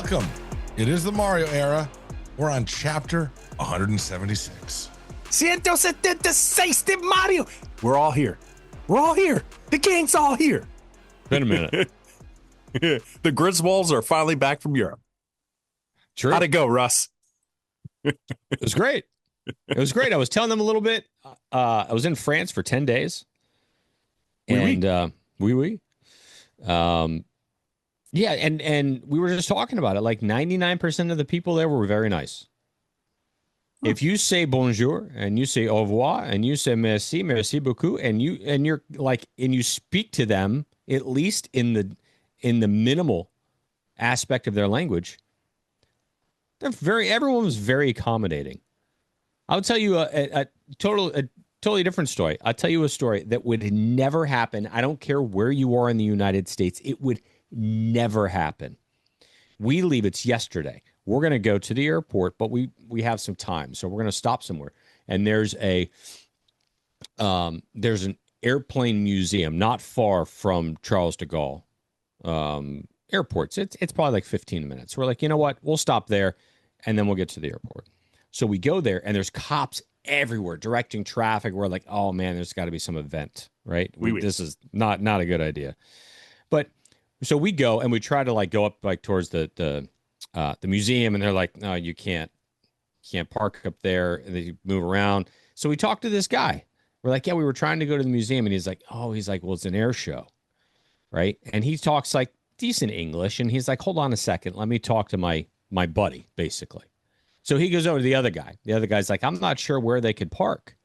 Welcome. It is the Mario era. We're on chapter 176. 176 de Mario. We're all here. We're all here. The gang's all here. Been a minute. The Griswolds are finally back from Europe. True. How'd it go, Russ? It was great. It was great. I was telling them a little bit. I was in France for 10 days. And yeah, and we were just talking about it. Like 99% of the people there were very nice. If you say bonjour and you say au revoir and you say merci beaucoup, and you speak to them at least in the minimal aspect of their language, everyone was very accommodating. I'll tell you a totally different story. I'll tell you a story that would never happen. I don't care where you are in the United States. It would never happen. We leave. It's yesterday. We're going to go to the airport, but we have some time. So we're going to stop somewhere. And there's an airplane museum not far from Charles de Gaulle airports. It's probably like 15 minutes. We're like, you know what? We'll stop there and then we'll get to the airport. So we go there and there's cops everywhere directing traffic. We're like, oh man, there's got to be some event, right? This is not a good idea. But so we go and we try to like go up like towards the museum, and they're like, no, you can't park up there. And they move around. So we talked to this guy. We're like, yeah, we were trying to go to the museum, and he's like, well, it's an air show, right? And he talks like decent English, and he's like, hold on a second, let me talk to my buddy, basically. So he goes over to the other guy. The other guy's like, I'm not sure where they could park.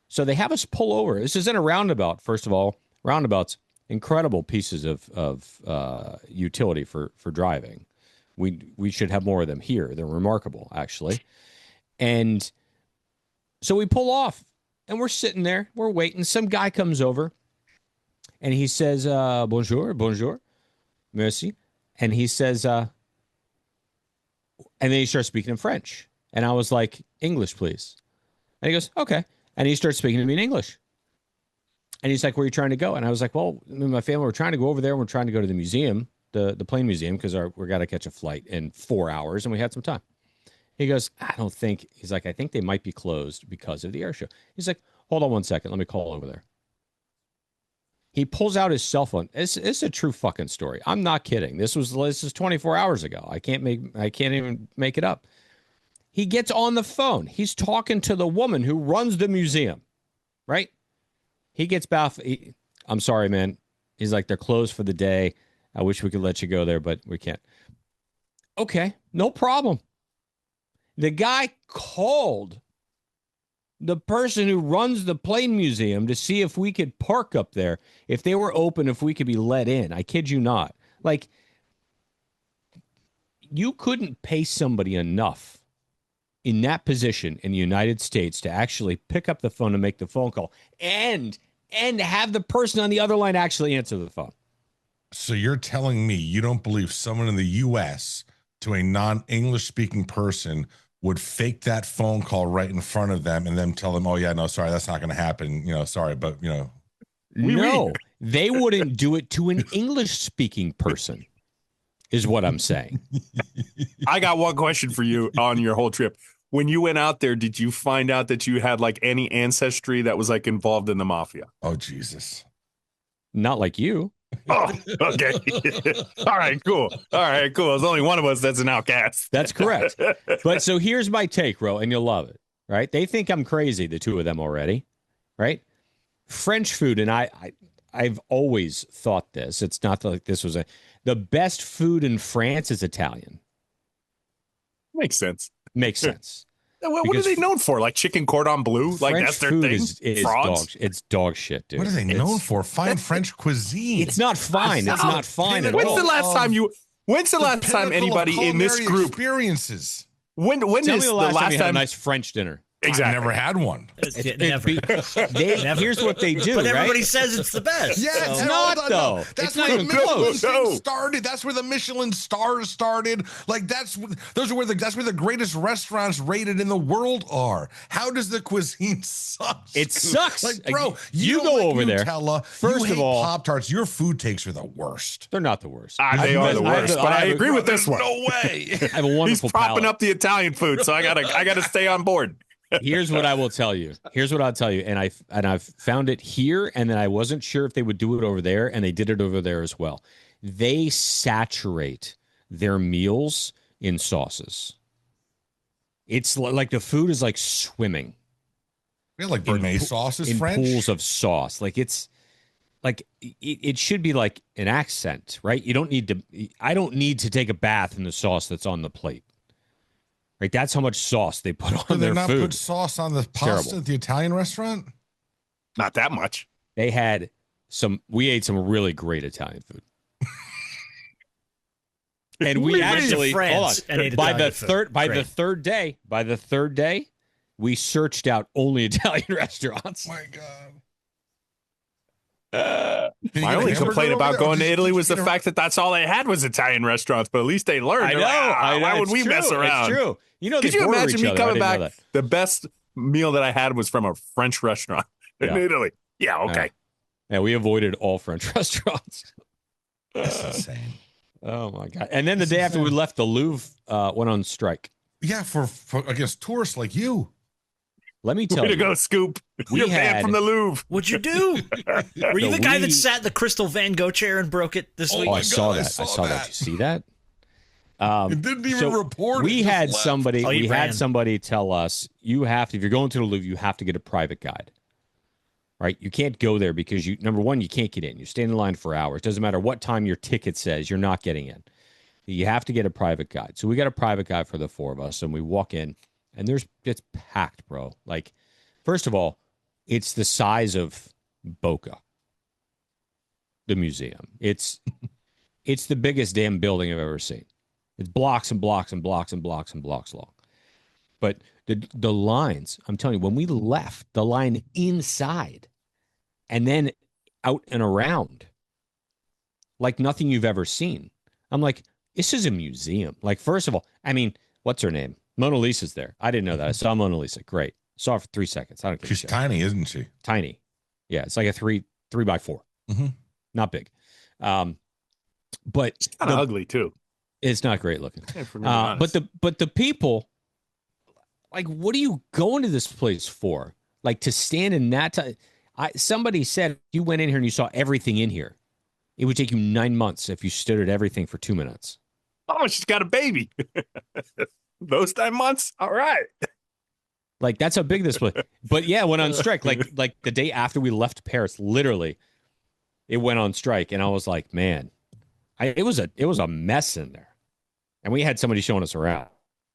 So they have us pull over. This is in a roundabout. First of all, roundabouts, incredible pieces of utility for driving. We should have more of them here. They're remarkable, actually. And so we pull off, and we're sitting there. We're waiting. Some guy comes over, and he says, bonjour, merci. And he says, and then he starts speaking in French. And I was like, English, please. And he goes, okay. And he starts speaking to me in English. And he's like, where are you trying to go? And I was like, well, me and my family, we're trying to go over there. We're trying to go to the museum, the plane museum, because we got to catch a flight in 4 hours, and we had some time. He goes, he's like, I think they might be closed because of the air show. He's like, hold on one second. Let me call over there. He pulls out his cell phone. It's a true fucking story. I'm not kidding. This is 24 hours ago. I can't even make it up. He gets on the phone. He's talking to the woman who runs the museum, right? He gets back. I'm sorry, man. He's like, they're closed for the day. I wish we could let you go there, but we can't. Okay, no problem. The guy called the person who runs the plane museum to see if we could park up there, if they were open, if we could be let in. I kid you not. Like, you couldn't pay somebody enough in that position in the United States to actually pick up the phone and make the phone call and have the person on the other line actually answer the phone. So you're telling me you don't believe someone in the U.S. to a non-English speaking person would fake that phone call right in front of them and then tell them, oh, yeah, no, sorry, that's not going to happen. Sorry, but, No, they wouldn't do it to an English-speaking person, is what I'm saying. I got one question for you on your whole trip. When you went out there, did you find out that you had like any ancestry that was like involved in the mafia? Oh, Jesus. Not like you. Oh, okay. All right, cool. There's only one of us that's an outcast. That's correct. But so here's my take, Ro, and you'll love it, right? They think I'm crazy, the two of them already, right? French food, and I've always thought this. It's not like this was the best food in France is Italian. Makes sense. What are they known for? Like chicken cordon bleu? Like French that's their food thing? is it's dog shit, dude. What are they known for? Fine French cuisine. It's not fine. It's not fine at When's all. the last time anybody in this group experiences? When Tell is me the last time time you had a nice French dinner? Exactly. I've never had one. Here's what they do, but everybody right? says it's the best. Yeah, so. it's not, though. That's It's not where the even Michelin close. thing started. That's where the Michelin stars started. Like that's where the greatest restaurants rated in the world are. How does the cuisine suck? It sucks. Like, bro, you don't go like over there. Nutella. First of all, Pop-Tarts. Your food takes are the worst. They're not the worst. They are the worst. But I agree with this one. No way. I have a wonderful He's propping palate. up the Italian food, so I gotta stay on board. Here's what I will tell you. And I've found it here, and then I wasn't sure if they would do it over there, and they did it over there as well. They saturate their meals in sauces. It's like the food is like swimming. Yeah, like Béarnaise sauce is in French. pools of sauce. Like it's like it should be like an accent, right? You don't need to. I don't need to take a bath in the sauce that's on the plate. Right, that's how much sauce they put on their not food. Put sauce on the pasta Terrible. at the Italian restaurant? Not that much. They had we ate some really great Italian food. And we actually France and ate by Italian the food. third by Great. the third day, we searched out only Italian restaurants. My God. My only complaint about going to Italy was the fact that that's all they had was Italian restaurants. But at least they learned. I know. Like, why would we mess around? It's true. You know, Could they you border imagine each me other. coming I didn't know back? The best meal that I had was from a French restaurant in Yeah. Italy. Yeah, okay. Yeah, we avoided all French restaurants. That's insane. Oh my God! And then the day after we left, the Louvre went on strike. Yeah, for against tourists like you. Let me tell Way you, to go, Scoop. we You're banned had- from the Louvre. What'd you do? Were you So the guy we- that sat in the crystal Van Gogh chair and broke it this week? Oh, my I saw God, I that. I saw that. that. You see that? It didn't even so report it, We just had left. somebody. Oh, you we ran. had somebody tell us you have to. If you're going to the Louvre, you have to get a private guide. Right? You can't go there because number one, you can't get in. You stand in line for hours. Doesn't matter what time your ticket says. You're not getting in. You have to get a private guide. So we got a private guide for the four of us, and we walk in, and it's packed, bro. Like, first of all, it's the size of Boca, the museum. It's the biggest damn building I've ever seen. It's blocks and blocks and blocks and blocks and blocks long. But the lines, I'm telling you, when we left, the line inside and then out and around, like nothing you've ever seen. I'm like, this is a museum. Like, first of all, I mean, what's her name? Mona Lisa's there. I didn't know that. I saw Mona Lisa. Great. Saw her for 3 seconds. I don't care. She's tiny, isn't she? Tiny. Yeah, it's like a 3x4. Mm-hmm. Not big. But Kind of ugly, too. it's not great looking. If we're gonna be honest. But the people, like, what are you going to this place for? Like, to stand in that time? Somebody said if you went in here and you saw everything in here, it would take you 9 months if you stood at everything for 2 minutes. Oh, she's got a baby. Those 9 months? All right. Like, that's how big this place. But yeah, it went on strike. Like the day after we left Paris, literally, it went on strike, and I was like, man, it was a mess in there, and we had somebody showing us around.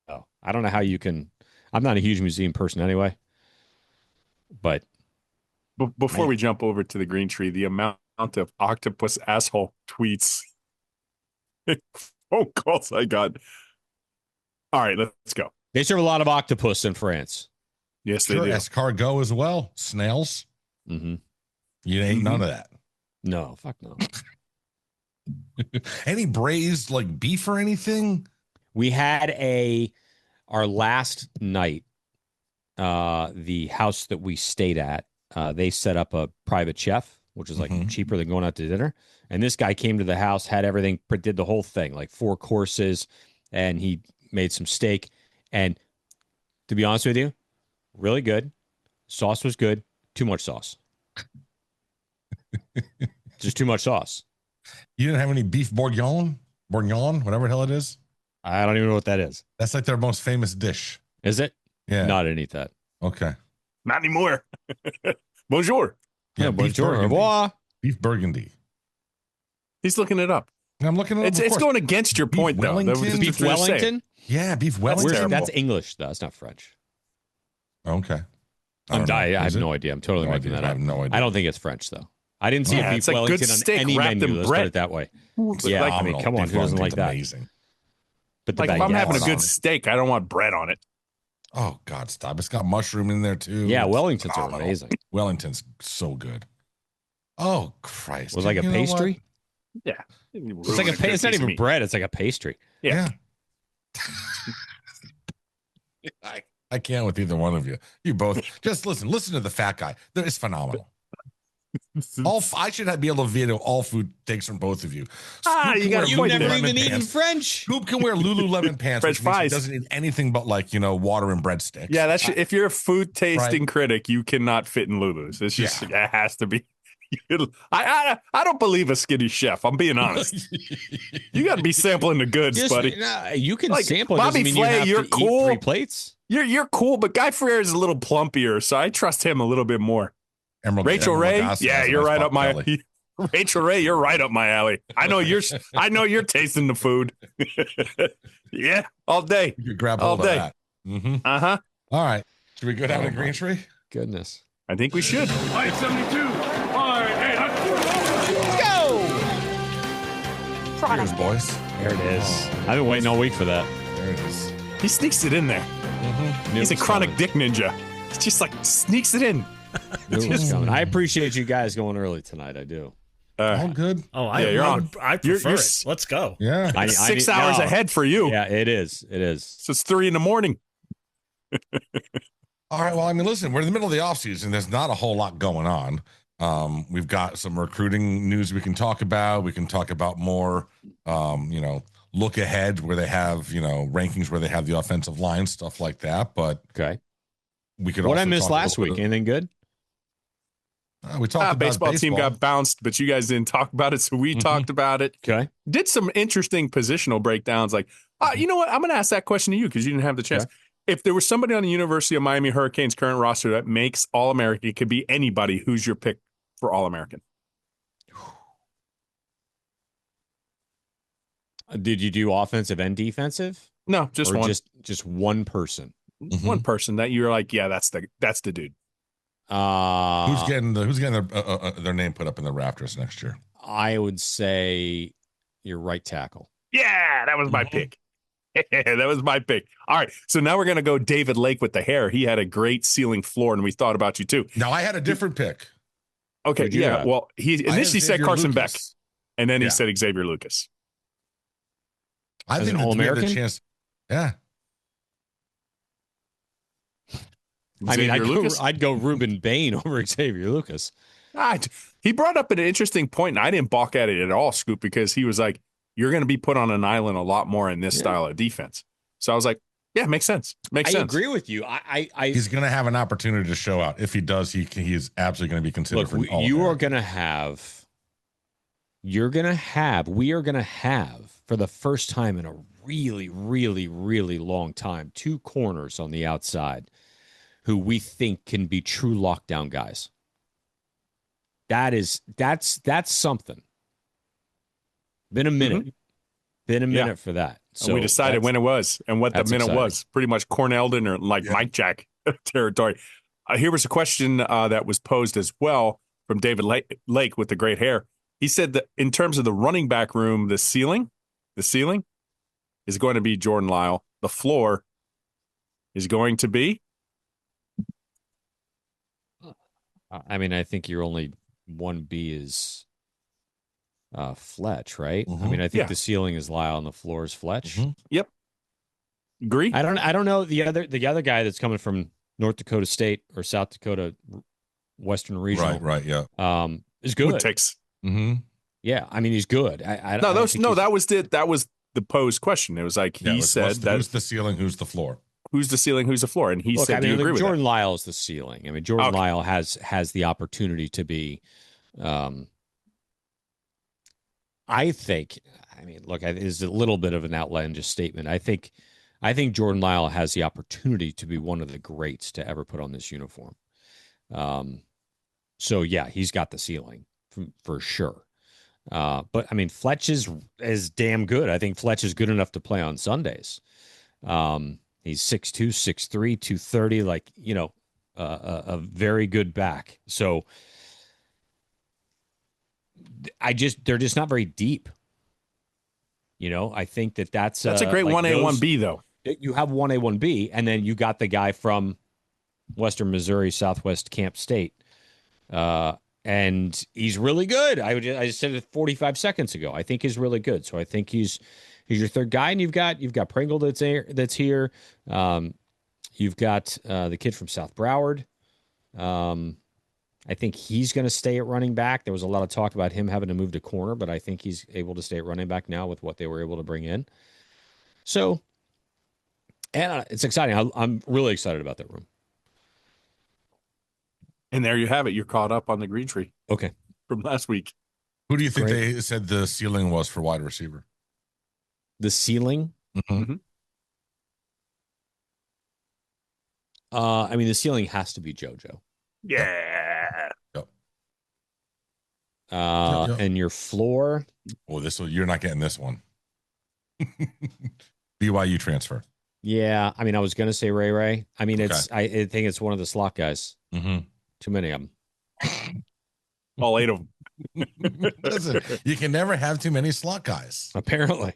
Oh, I don't know how you can. I'm not a huge museum person anyway, but Before we jump over to the Greentree, the amount of octopus asshole tweets, phone calls I got. All right, let's go. they serve a lot of octopus in France. Yes, they Sure, do. escargot as well. Snails. Mm-hmm. You ain't none of that. No, fuck no. Any braised like beef or anything? We had our last night, the house that we stayed at, they set up a private chef, which is like cheaper than going out to dinner. And this guy came to the house, had everything, did the whole thing, like 4 courses, and he made some steak. And to be honest with you, really good. Sauce was good. Too much sauce. Just too much sauce. You didn't have any beef bourguignon, whatever the hell it is. I don't even know what that is. That's like their most famous dish. Is it? Yeah. No, I didn't eat that. Okay. Not anymore. Bonjour. Yeah, beef bonjour, au burgundy. revoir. Beef burgundy. He's looking it up. I'm looking at it. It's going against your Beef point, though. Wellington? The Beef they're saying. Wellington? Yeah, beef That's Wellington. terrible. That's English, though. It's not French. Okay. I have no idea. I'm totally making that I up. have no idea. I don't think it's French, though. I didn't see Yeah, a beef it's like good Wellington on steak any wrapped menu. in Let's put bread. it that way. It's Yeah, like- I mean, come on, Beef who doesn't like Wellington's that? amazing. But the Like if I'm having a baguettes. good steak, I don't want bread on it. Oh God, stop! It's got mushroom in there too. Yeah, It's Wellingtons are phenomenal. amazing. Wellington's so good. Oh Christ! With like a You know what? pastry. Yeah. It's like it's not even bread. It's like a pastry. Yeah. I can't with either one of you. You both just listen to the fat guy. That is phenomenal. I should be able to veto all food takes from both of you. Scoop you got You've never even eaten French. Scoop can wear Lululemon pants, French which means he fries. doesn't eat anything but like water and breadsticks. Yeah, if you're a food tasting critic, you cannot fit in Lulu's. It's just it has to be. I don't believe a skinny chef. I'm being honest. You got to be sampling the goods, buddy. You can sample. Bobby Flay, you're cool. Eat 3 plates. You're cool, but Guy Fieri is a little plumpier, so I trust him a little bit more. Rachel Ray, you're right up my alley. Rachel Ray, you're right up my alley. I know you're tasting the food. Yeah, all day. You could grab hold of that. Mm-hmm. Uh-huh. All right. Should we go down to Greentree? Goodness. I think we should. 572. All right, hey, Go! Cheers, boys. There it is. I've been waiting all week for that. There it is. He sneaks it in there. Mm-hmm. He's a chronic dick ninja. He's just like sneaks it in. I appreciate you guys going early tonight. I do. All good. Oh, you're on. I prefer it. Let's go. Yeah. I 6 hours ahead for you. Yeah, it is. It is. So it's 3 a.m. All right. Well, I mean, listen, we're in the middle of the offseason. There's not a whole lot going on. We've got some recruiting news we can talk about. We can talk about more, look ahead where they have, rankings where they have the offensive line, stuff like that. But okay. We could what also I missed last week. Anything good? We talked about baseball team got bounced, but you guys didn't talk about it, so we talked about it. Okay. Did some interesting positional breakdowns. Like, you know what? I'm going to ask that question to you because you didn't have the chance. Okay. If there was somebody on the University of Miami Hurricanes current roster that makes All-American, it could be anybody. Who's your pick for All-American? Did you do offensive and defensive? No, just one. Just one person. One person that you're like, yeah, that's the dude. Who's getting their name put up in the rafters next year? I would say your right tackle. Yeah, that was my pick. That was my pick. All right, so now we're gonna go David Lake with the hair. He had a great ceiling floor, and we thought about you too. Now I had a different pick. Okay, yeah. Well, he initially said Carson Beck, and then he said Xavier Lucas. I think All-American chance. Yeah. I'd go Ruben Bain over Xavier Lucas. He brought up an interesting point, and I didn't balk at it at all, Scoop, because he was like, you're going to be put on an island a lot more in this style of defense. So I was like, yeah, makes sense. I agree with you. He's going to have an opportunity to show out. If he does, he is absolutely going to be considered for All-American. We are going to have, for the first time in a really, really, really long time, 2 corners on the outside who we think can be true lockdown guys. That's something. Been a minute. Been a minute for that. So and we decided when it was and what the minute was. Pretty much Corn Eldon or Mike Jack territory. Here was a question that was posed as well from David Lake with the great hair. He said that in terms of the running back room, the ceiling is going to be Jordan Lyle. The floor is going to be. I mean, I think your only 1B is Fletch, right? Mm-hmm. I mean, I think the ceiling is Lyle and the floor is Fletch. Mm-hmm. Yep. Agree? I don't know the other guy that's coming from North Dakota State or South Dakota Western Regional. Right, yeah. Is good. Wood takes. Mm-hmm. Yeah, I mean he's good. That was the posed question. It was like who's the ceiling, who's the floor? Who's the ceiling, who's the floor? And he said, do you agree with Jordan Lyle is the ceiling. I mean, Jordan Lyle has the opportunity to be I think, look, it's a little bit of an outlandish statement. I think Jordan Lyle has the opportunity to be one of the greats to ever put on this uniform. So yeah, he's got the ceiling for sure. But I mean, Fletch is damn good. I think Fletch is good enough to play on Sundays. He's 6'2", 6'3", 230, a very good back. So they're just not very deep. I think that's a great 1A, 1B though. You have 1A, 1B, and then you got the guy from Western Missouri, Southwest Camp State. And he's really good. I just said it 45 seconds ago. I think he's really good. So I think he's your third guy, and you've got Pringle that's here. You've got the kid from South Broward. I think he's going to stay at running back. There was a lot of talk about him having to move to corner, but I think he's able to stay at running back now with what they were able to bring in. So, and it's exciting. I'm really excited about that room. And there you have it. You're caught up on the Greentree. Okay. From last week. Who do you think they said the ceiling was for wide receiver? The ceiling? Mm-hmm. I mean, the ceiling has to be JoJo. Yeah. Yep. And your floor? Well, you're not getting this one. BYU transfer. Yeah. I mean, I was going to say Ray. I mean, I think it's one of the slot guys. Mm-hmm. Too many of them. All 8 of them. Listen, you can never have too many slot guys. Apparently.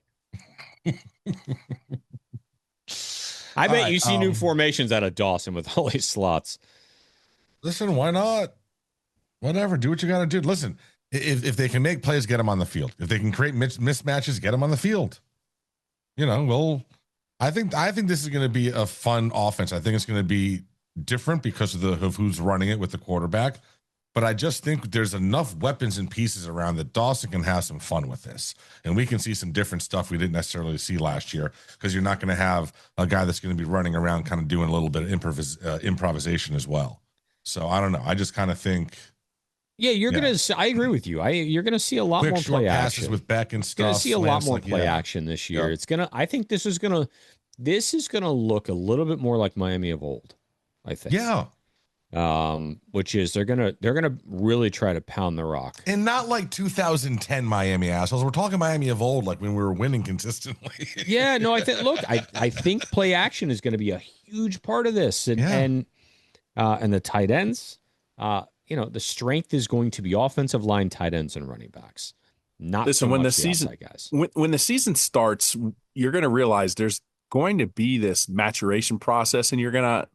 I bet you see new formations out of Dawson with all these slots. Listen, why not? Whatever. Do what you got to do. Listen, if they can make plays, get them on the field. If they can create mismatches, get them on the field. I think this is going to be a fun offense. I think it's going to be different because of who's running it with the quarterback. But I just think there's enough weapons and pieces around that Dawson can have some fun with this. And we can see some different stuff we didn't necessarily see last year, because you're not going to have a guy that's going to be running around kind of doing a little bit of improvisation as well. So I don't know. I just kind of think. Yeah, going to. I agree with you. You're going to see a lot more play action with Beck and stuff. You're going to see a lot more play action this year. Yep. It's going to. I think this is going to look a little bit more like Miami of old. I think. Yeah. Which is they're gonna really try to pound the rock, and not like 2010 Miami assholes. We're talking Miami of old, like when we were winning consistently. Yeah, no, I think play action is going to be a huge part of this, and the tight ends. The strength is going to be offensive line, tight ends, and running backs. Not listen so when much the season guys. When the season starts, you're going to realize there's going to be this maturation process, and you're going to.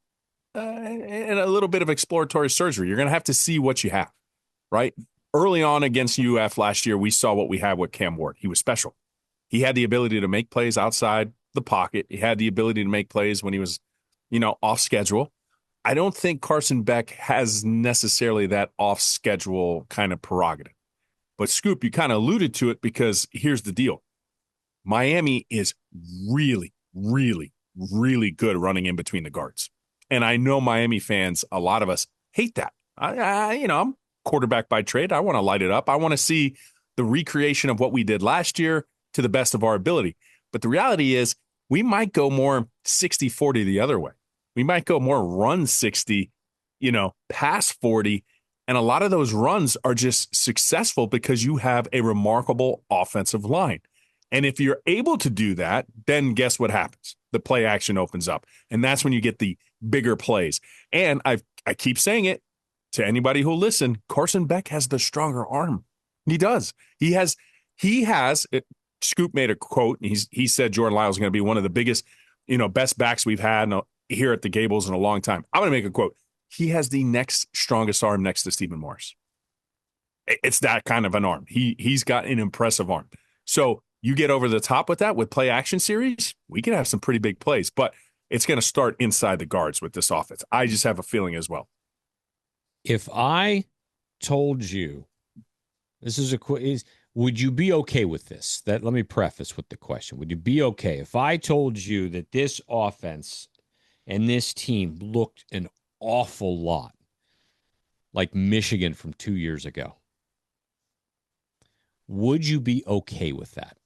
And a little bit of exploratory surgery. You're going to have to see what you have, right? Early on against UF last year, we saw what we had with Cam Ward. He was special. He had the ability to make plays outside the pocket. He had the ability to make plays when he was, off schedule. I don't think Carson Beck has necessarily that off schedule kind of prerogative. But Scoop, you kind of alluded to it, because here's the deal. Miami is really, really, really good running in between the guards. And I know Miami fans, a lot of us hate that. I'm quarterback by trade. I want to light it up. I want to see the recreation of what we did last year to the best of our ability. But the reality is we might go more 60-40 the other way. We might go more run 60, pass 40. And a lot of those runs are just successful because you have a remarkable offensive line. And if you're able to do that, then guess what happens? The play action opens up. And that's when you get the bigger plays. And I keep saying it to anybody who'll listen, Carson Beck has the stronger arm. He does. He has Scoop made a quote. He said Jordan Lyles is going to be one of the biggest, best backs we've had here at the Gables in a long time. I'm going to make a quote. He has the next strongest arm next to Stephen Morris. It's that kind of an arm. He's got an impressive arm. So you get over the top with that with play action series, we can have some pretty big plays, but it's going to start inside the guards with this offense. I just have a feeling as well. If I told you, would you be okay with this? Let me preface with the question. Would you be okay if I told you that this offense and this team looked an awful lot like Michigan from 2 years ago? Would you be okay with that?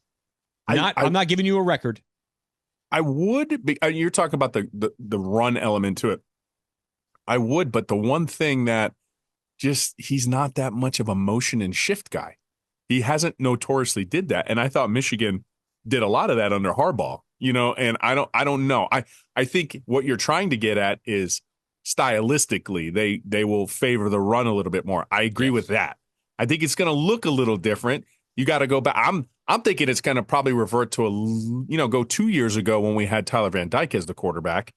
I'm not giving you a record. I would be. You're talking about the run element to it. I would, but the one thing that he's not that much of a motion and shift guy. He hasn't notoriously did that, and I thought Michigan did a lot of that under Harbaugh. And I don't know. I think what you're trying to get at is stylistically they will favor the run a little bit more. I agree with that. I think it's going to look a little different. You got to go back. I'm I'm thinking it's going to probably revert to go 2 years ago when we had Tyler Van Dyke as the quarterback.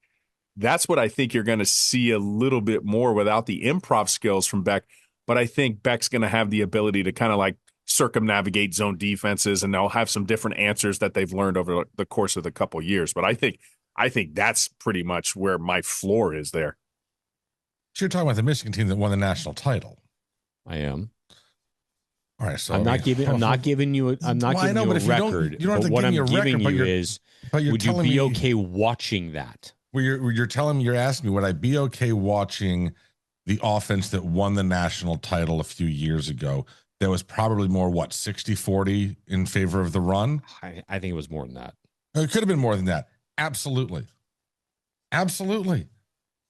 That's what I think you're going to see a little bit more without the improv skills from Beck. But I think Beck's going to have the ability to kind of like circumnavigate zone defenses, and they'll have some different answers that they've learned over the course of the couple of years. But I think that's pretty much where my floor is there. So you're talking about the Michigan team that won the national title. I am. All right, so I'm not giving you a record. You don't have to what give me I'm a record, giving you is, would you be okay watching that? You're telling me, you're asking me, would I be okay watching the offense that won the national title a few years ago? That was probably more 60-40 in favor of the run. I think it was more than that. It could have been more than that. Absolutely,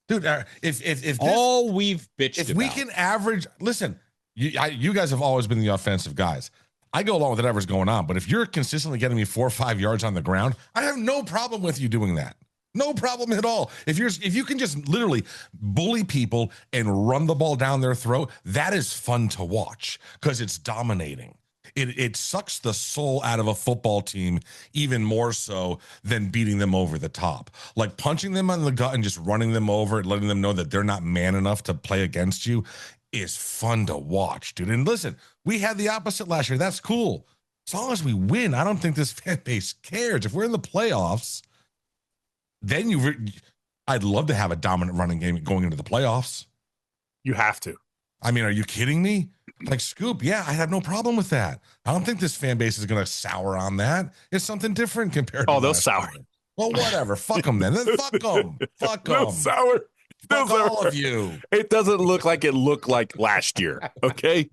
dude. If all we've bitched if about. we can average, listen. You guys have always been the offensive guys. I go along with whatever's going on, but if you're consistently getting me 4 or 5 yards on the ground, I have no problem with you doing that. No problem at all. If you can just literally bully people and run the ball down their throat, that is fun to watch because it's dominating. It sucks the soul out of a football team even more so than beating them over the top. Like punching them on the gut and just running them over and letting them know that they're not man enough to play against you is fun to watch, dude. And listen, we had the opposite last year. That's cool. As long as we win, I don't think this fan base cares. If we're in the playoffs, then I'd love to have a dominant running game going into the playoffs. You have to. I mean, are you kidding me? Like Scoop, yeah, I have no problem with that. I don't think this fan base is going to sour on that. It's something different compared to they'll sour. Year. Well, whatever. Fuck them then. Fuck them. Fuck them. They'll sour. Fuck all of you. It doesn't look like it looked like last year, okay?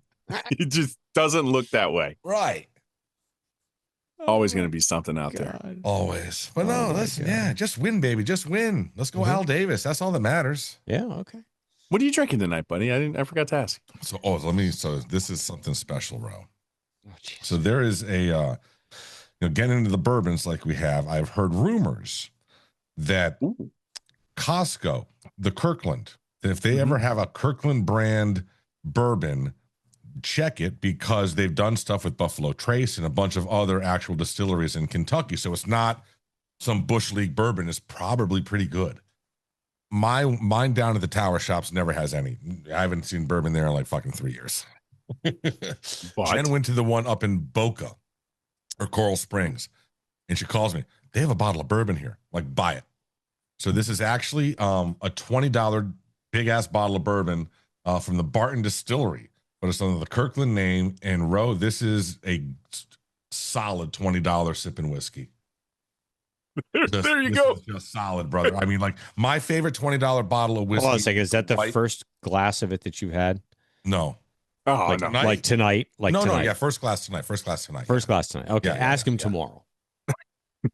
It just doesn't look that way. Right. Always going to be something out there. Always. But no, listen, yeah, just win, baby. Just win. Let's go Al Davis. That's all that matters. Yeah, okay. What are you drinking tonight, buddy? I forgot to ask. So this is something special, Ro. Oh, so there is a getting into the bourbons like we have, I've heard rumors that Costco, the Kirkland, that if they ever have a Kirkland brand bourbon, check it because they've done stuff with Buffalo Trace and a bunch of other actual distilleries in Kentucky. So it's not some Bush League bourbon. It's probably pretty good. Mine down at the Tower Shops never has any. I haven't seen bourbon there in like fucking 3 years. Jen went to the one up in Boca or Coral Springs, and she calls me. They have a bottle of bourbon here. Like, buy it. So this is actually a $20 big ass bottle of bourbon from the Barton Distillery, but it's under the Kirkland name. And Ro, this is a solid $20 sipping whiskey. There you go. Just solid, brother. I mean, like my favorite $20 bottle of whiskey. Hold on a second. Is that the first glass of it that you've had? No. Oh, like, no. Like tonight? Like no, tonight? no, yeah, first glass tonight. First glass tonight. Okay, Yeah, ask him tomorrow.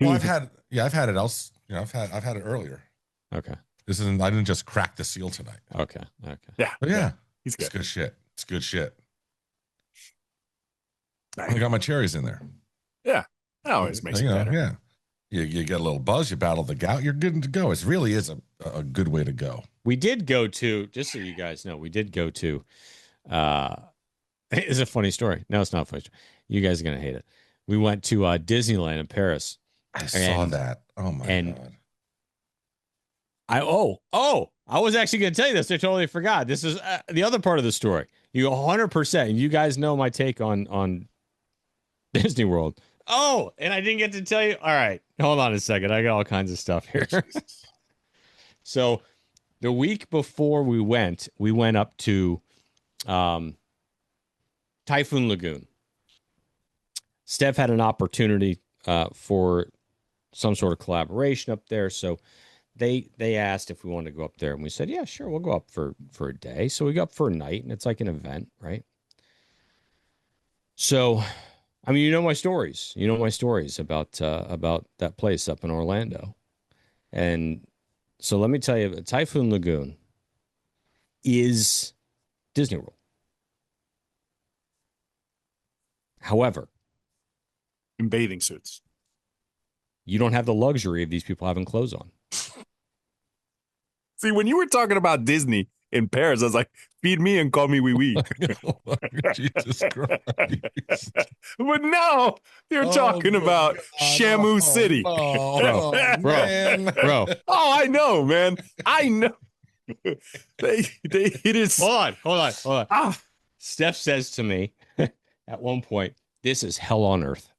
Well, I've had it else. I've had it earlier. Okay. I didn't just crack the seal tonight. Okay. Yeah. But yeah, He's good. It's good shit. It's good shit. I got my cherries in there. Yeah. That always makes it better. Yeah. You get a little buzz, you battle the gout, you're good to go. It really is a good way to go. We did go to, just so you guys know, it's a funny story. No, it's not a funny story. You guys are going to hate it. We went to Disneyland in Paris. I saw that. Oh my God. I was actually going to tell you this. I totally forgot. This is the other part of the story. You 100%. You guys know my take on Disney World. Oh, and I didn't get to tell you. All right, hold on a second. I got all kinds of stuff here. So the week before we went up to Typhoon Lagoon. Steph had an opportunity for some sort of collaboration up there. So they asked if we wanted to go up there, and we said, yeah, sure, we'll go up for a day. So we go up for a night, and it's like an event, right? So, I mean, you know my stories. You know my stories about that place up in Orlando. And so let me tell you, Typhoon Lagoon is Disney World. However, in bathing suits, you don't have the luxury of these people having clothes on. See, when you were talking about Disney, in Paris. I was like, feed me and call me wee wee. Jesus Christ. But now you're talking about Shamu City. Bro. Oh, I know, man. I know. It is. Hold on. Ah, Steph says to me at one point, "This is hell on earth."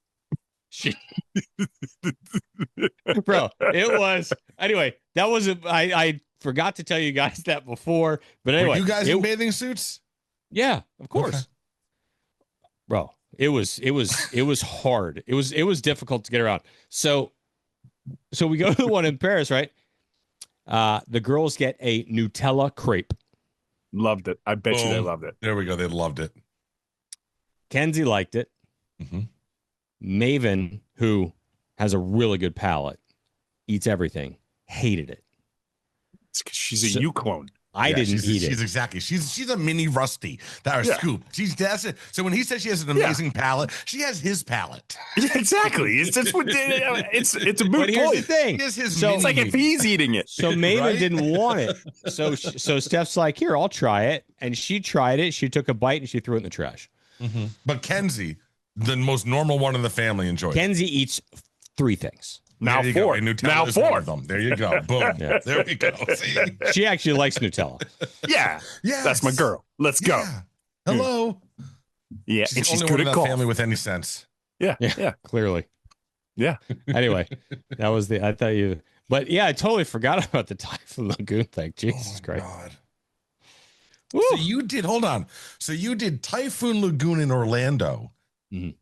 Bro, it was. Anyway, that wasn't. I forgot to tell you guys that before, but anyway, were you guys in bathing suits? Yeah, of course. Okay. Bro, it was hard. It was difficult to get around. So we go to the one in Paris, right? The girls get a Nutella crepe. loved it. I bet you they loved it. There we go. They loved it. Kenzie liked it. Mm-hmm. Maven, who has a really good palate, eats everything, hated it. It's 'cause she's a you clone. I didn't eat it. She's exactly. She's a mini Rusty. That's Scoop. That's it. So when he says she has an amazing palate, she has his palate. Yeah, exactly. It's just it's a moot But here's point. the thing. It's like if he's eating it. So Maven didn't want it. So Steph's like, here, I'll try it. And she tried it. She took a bite and she threw it in the trash. Mm-hmm. But Kenzie, the most normal one in the family, enjoyed it. Kenzie eats 3 things. Now 4. Now 4 of them. There you go. Boom. Yeah. There we go. See? She actually likes Nutella. Yeah. Yes. That's my girl. Let's go. Yeah. Hello. Yeah. She's And the she's only good one in at that golf. family with any sense. Yeah. Yeah. Clearly. Yeah. Anyway, that was I thought you, but yeah, I totally forgot about the Typhoon Lagoon thing. Jesus Christ. God. Woo. So you did, hold on. So you did Typhoon Lagoon in Orlando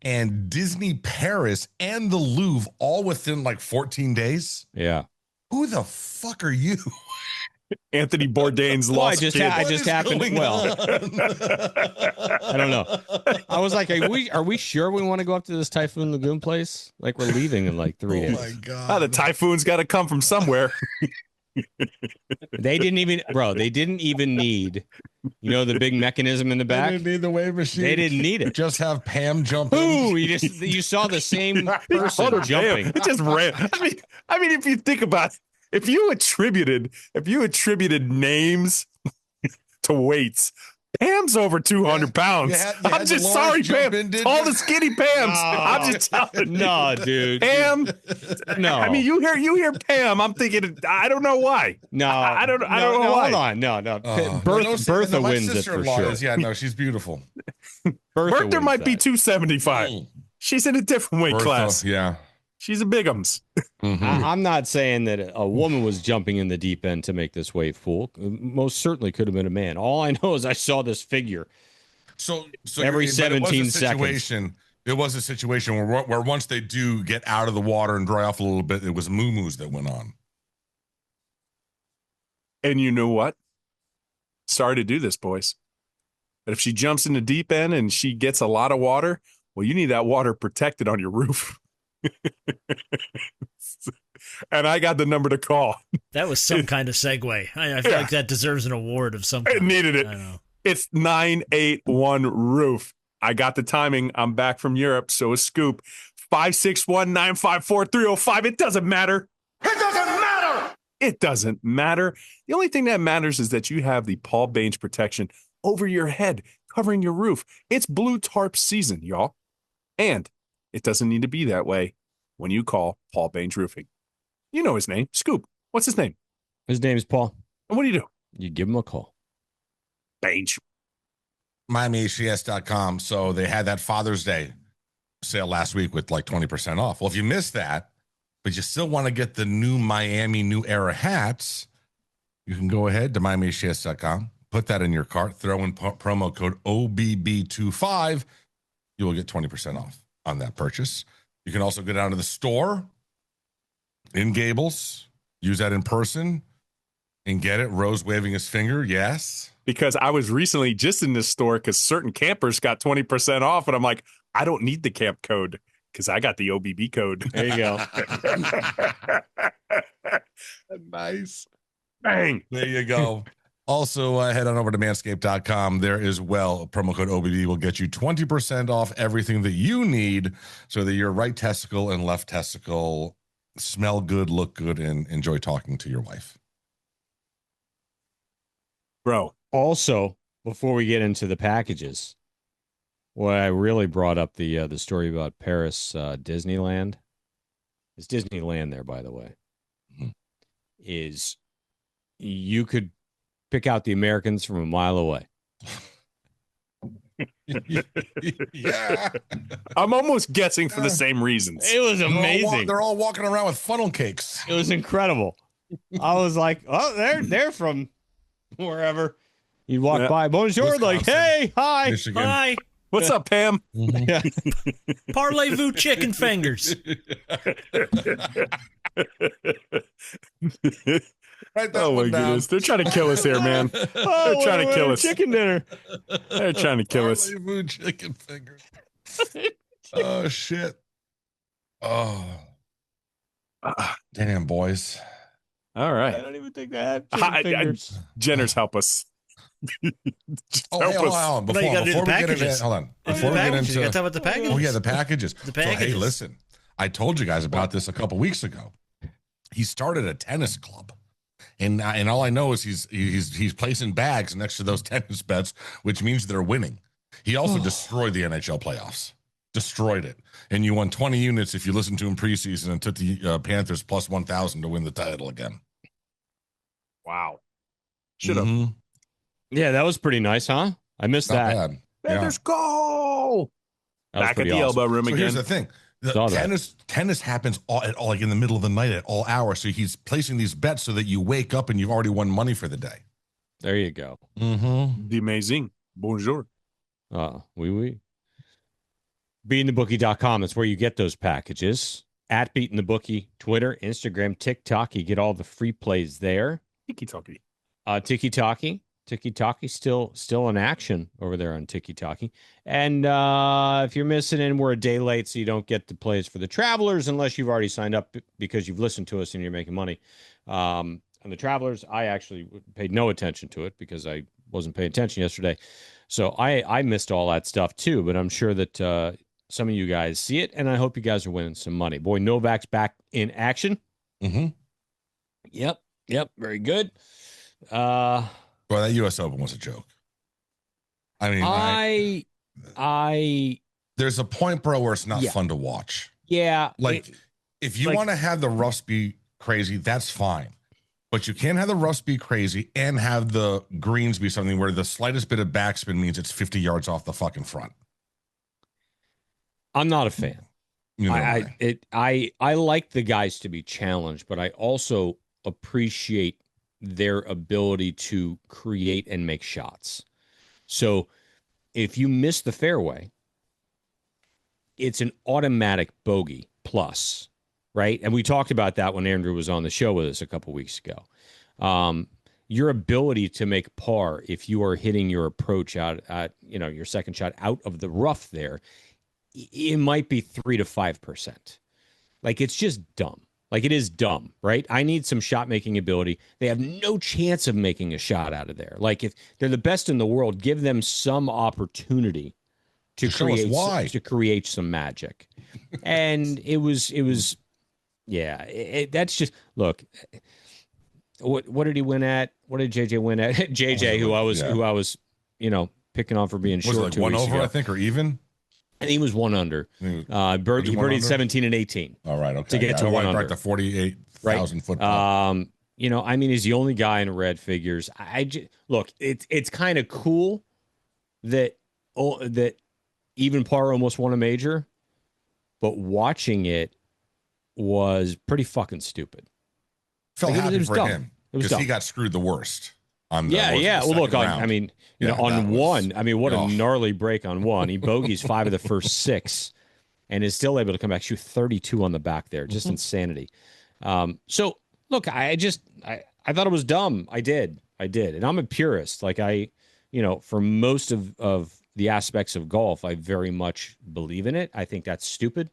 and Disney Paris and the Louvre all within like 14 days? Yeah. Who the fuck are you? Anthony Bourdain's Well, lost kid. I just happened. Well, I don't know. I was like, are we sure we want to go up to this Typhoon Lagoon place? Like we're leaving in like 3 days. Oh my God. The typhoon's got to come from somewhere. They didn't even need, the big mechanism in the back. They didn't need the wave machine. They didn't need it. Just have Pam jump in. Ooh, you saw the same person jumping. It just ran. I mean, if you think about it, if you attributed names to weights, Pam's over 200 pounds. You had I'm just sorry, Pam. All the skinny Pams. I'm just telling you. No, dude. Pam. No. I mean, you hear Pam. I'm thinking. I don't know why. No. I don't know why. Hold on. No. Bertha my wins it for sister-in-law sure. is- Yeah, no, she's beautiful. Bertha wins might be that. 275. She's in a different weight class. Yeah. She's a bigums. I'm not saying that a woman was jumping in the deep end to make this wave pool. Most certainly could have been a man. All I know is I saw this figure. So Every but 17 seconds. It was a situation where once they do get out of the water and dry off a little bit, it was moo-moos that went on. And you know what? Sorry to do this, boys. But if she jumps in the deep end and she gets a lot of water, well, you need that water protected on your roof. And I got the number to call. That was some kind of segue. I feel like that deserves an award of some kind. It needed it. I know. It's 981 roof. I got the timing. I'm back from Europe, so a scoop. 561-954-305. It doesn't matter. It doesn't matter. It doesn't matter. The only thing that matters is that you have the Paul Baines protection over your head, covering your roof. It's blue tarp season, y'all. And it doesn't need to be that way when you call Paul Baines Roofing. You know his name, Scoop. What's his name? His name is Paul. And what do you do? You give him a call. Baines. MiamiHCS.com. So they had that Father's Day sale last week with like 20% off. Well, if you missed that, but you still want to get the new Miami New Era hats, you can go ahead to MiamiHCS.com, put that in your cart, throw in promo code OBB25. You will get 20% off on that purchase. You can also go down to the store in Gables, use that in person, and get it. Rose waving his finger, yes. Because I was recently just in this store because certain campers got 20% off, and I'm like, I don't need the camp code because I got the OBB code. There you go. Nice. Bang. There you go. Also, head on over to manscaped.com. There as well, promo code OBB will get you 20% off everything that you need so that your right testicle and left testicle smell good, look good, and enjoy talking to your wife. Bro. Also, before we get into the packages, what I really brought up the story about Paris Disneyland. It's Disneyland there, by the way. Mhm. Is you could pick out the Americans from a mile away. Yeah. I'm almost guessing for the same reasons. It was amazing. They're all walking around with funnel cakes. It was incredible. I was like, oh, they're from wherever. You'd walk by, bonjour, Wisconsin, like, hey, hi. Michigan. Hi. What's up, Pam? Mhm. Yeah. Parlez-vous chicken fingers. Write that Oh my one down. goodness. They're trying to kill us here, man. Oh, They're trying to kill us. Chicken dinner. They're trying to kill us. Parlez-vous chicken fingers. Oh shit. Oh. Damn, boys. All I right. don't even think they have chicken fingers. Jenners, help us. Just Oh, help hey, hold us. on. No, you gotta do the Before we get into packages. hold on. Before we get You gotta into talk about the packages. oh yeah, the packages. The So, hey, packages. listen. I told you guys about this a couple weeks ago. He started a tennis club. And all I know is he's placing bags next to those tennis bets, which means they're winning. He also destroyed the NHL playoffs. Destroyed it. And you won 20 units if you listened to him preseason and took the Panthers plus 1,000 to win the title again. Wow. Should have. Mhm. Yeah, that was pretty nice, huh? I missed Not that. bad. Panthers go. That was Back at pretty the awesome. elbow room So again. here's the thing. Saw that. Tennis happens all like in the middle of the night at all hours. So he's placing these bets so that you wake up and you've already won money for the day. There you go. Mm-hmm. The amazing. Bonjour. Oui. Beatingthebookie.com. That's where you get those packages. At Beating the Bookie, Twitter, Instagram, TikTok. You get all the free plays there. Tiki-talkie. Tiki-Talkie. Tiki-Talkie still in action over there on Tiki-Talkie. And if you're missing in, we're a day late, so you don't get the plays for the Travelers unless you've already signed up because you've listened to us and you're making money. On the Travelers, I actually paid no attention to it because I wasn't paying attention yesterday. So I missed all that stuff too, but I'm sure that some of you guys see it, and I hope you guys are winning some money. Boy, Novak's back in action. Mm-hmm. Yep, very good. Well, that U.S. Open was a joke. I mean, there's a point, bro, where it's not fun to watch. Yeah. Like, if you want to have the roughs be crazy, that's fine. But you can't have the roughs be crazy and have the greens be something where the slightest bit of backspin means it's 50 yards off the fucking front. I'm not a fan. You know I like the guys to be challenged, but I also appreciate their ability to create and make shots. So if you miss the fairway, it's an automatic bogey plus, right? And we talked about that when Andrew was on the show with us a couple weeks ago. Your ability to make par if you are hitting your approach out at, your second shot out of the rough there, it might be 3 to 5%. Like, it's just dumb. Like, it is dumb, right? I need some shot making ability. They have no chance of making a shot out of there. Like, if they're the best in the world, give them some opportunity to create some magic. And it was that's just, look, what did he win at? What did JJ win at? JJ, who I was picking on for being short. Was it like 1 over, I think, or even? I think he was 1 under. He birdied 17 and 18. All right, okay. To get to 1 under. Right, the 48,000 foot. He's the only guy in red figures. Look, it's kind of cool that even par almost won a major, but watching it was pretty fucking stupid. Felt like, happy it was for dumb. him It was because dumb. he got screwed the worst. On the, Well, look, on one. I mean, what a gnarly break on one. He bogeys 5 of the first 6, and is still able to come back, shoot 32 on the back there. Just insanity. So look, I thought it was dumb. I did, and I'm a purist. Like for most of the aspects of golf, I very much believe in it. I think that's stupid.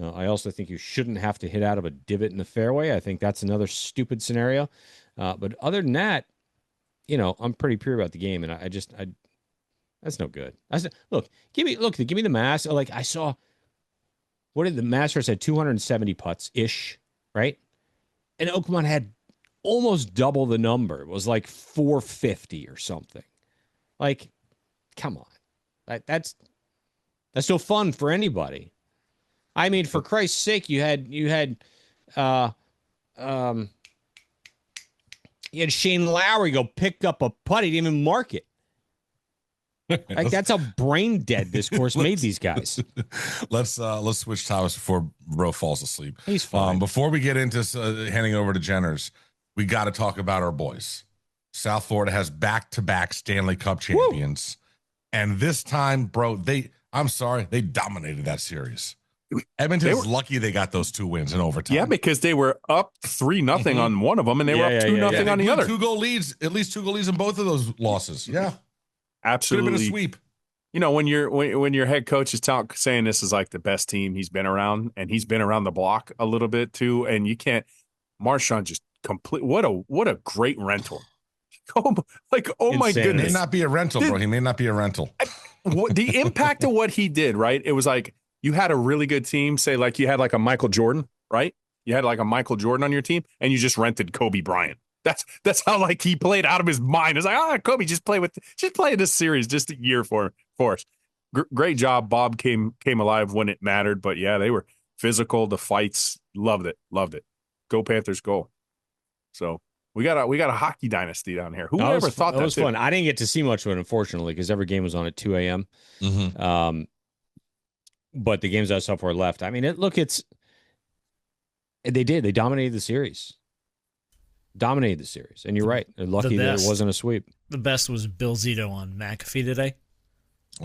I also think you shouldn't have to hit out of a divot in the fairway. I think that's another stupid scenario. But other than that, I'm pretty pure about the game, and I that's no good. Give me the Masters. Like, I saw, what did the Masters had 270 putts ish, right? And Oakmont had almost double the number. It was like 450 or something. Like, come on. That's no fun for anybody. I mean, for Christ's sake, you had Shane Lowry go pick up a putt. He didn't even mark it. Like, that's how brain dead this course made these guys. Let's switch topics before Bro falls asleep. He's fine. Before we get into handing over to Jenners, we got to talk about our boys. South Florida has back-to-back Stanley Cup champions. Woo! And this time, bro, they dominated that series. Edmonton's lucky they got those 2 wins in overtime. Yeah, because they were up 3-0 on one of them, and they were up 2-0 on the other. 2-goal leads, at least 2-goal leads in both of those losses. Yeah. Absolutely. Could have been a sweep. You know, when your head coach is saying this is like the best team he's been around, and he's been around the block a little bit too, and you can't. Marchand just what a great rental. Oh my goodness. He may not be a rental, bro. He may not be a rental. The impact of what he did, right? It was like you had a really good team. Say like you had like a Michael Jordan, right? You had like a Michael Jordan on your team, and you just rented Kobe Bryant. That's how like he played out of his mind. It's like, Kobe, just play this series just a year for us. Great job. Bob came alive when it mattered, but yeah, they were physical. The fights, loved it. Go Panthers, go. So we got a hockey dynasty down here. Who ever thought that was fun? I didn't get to see much of it, unfortunately, because every game was on at 2 a.m. Mm-hmm. But the games I saw before left. I mean, they dominated the series. And you're right. They're lucky that it wasn't a sweep. The best was Bill Zito on McAfee today.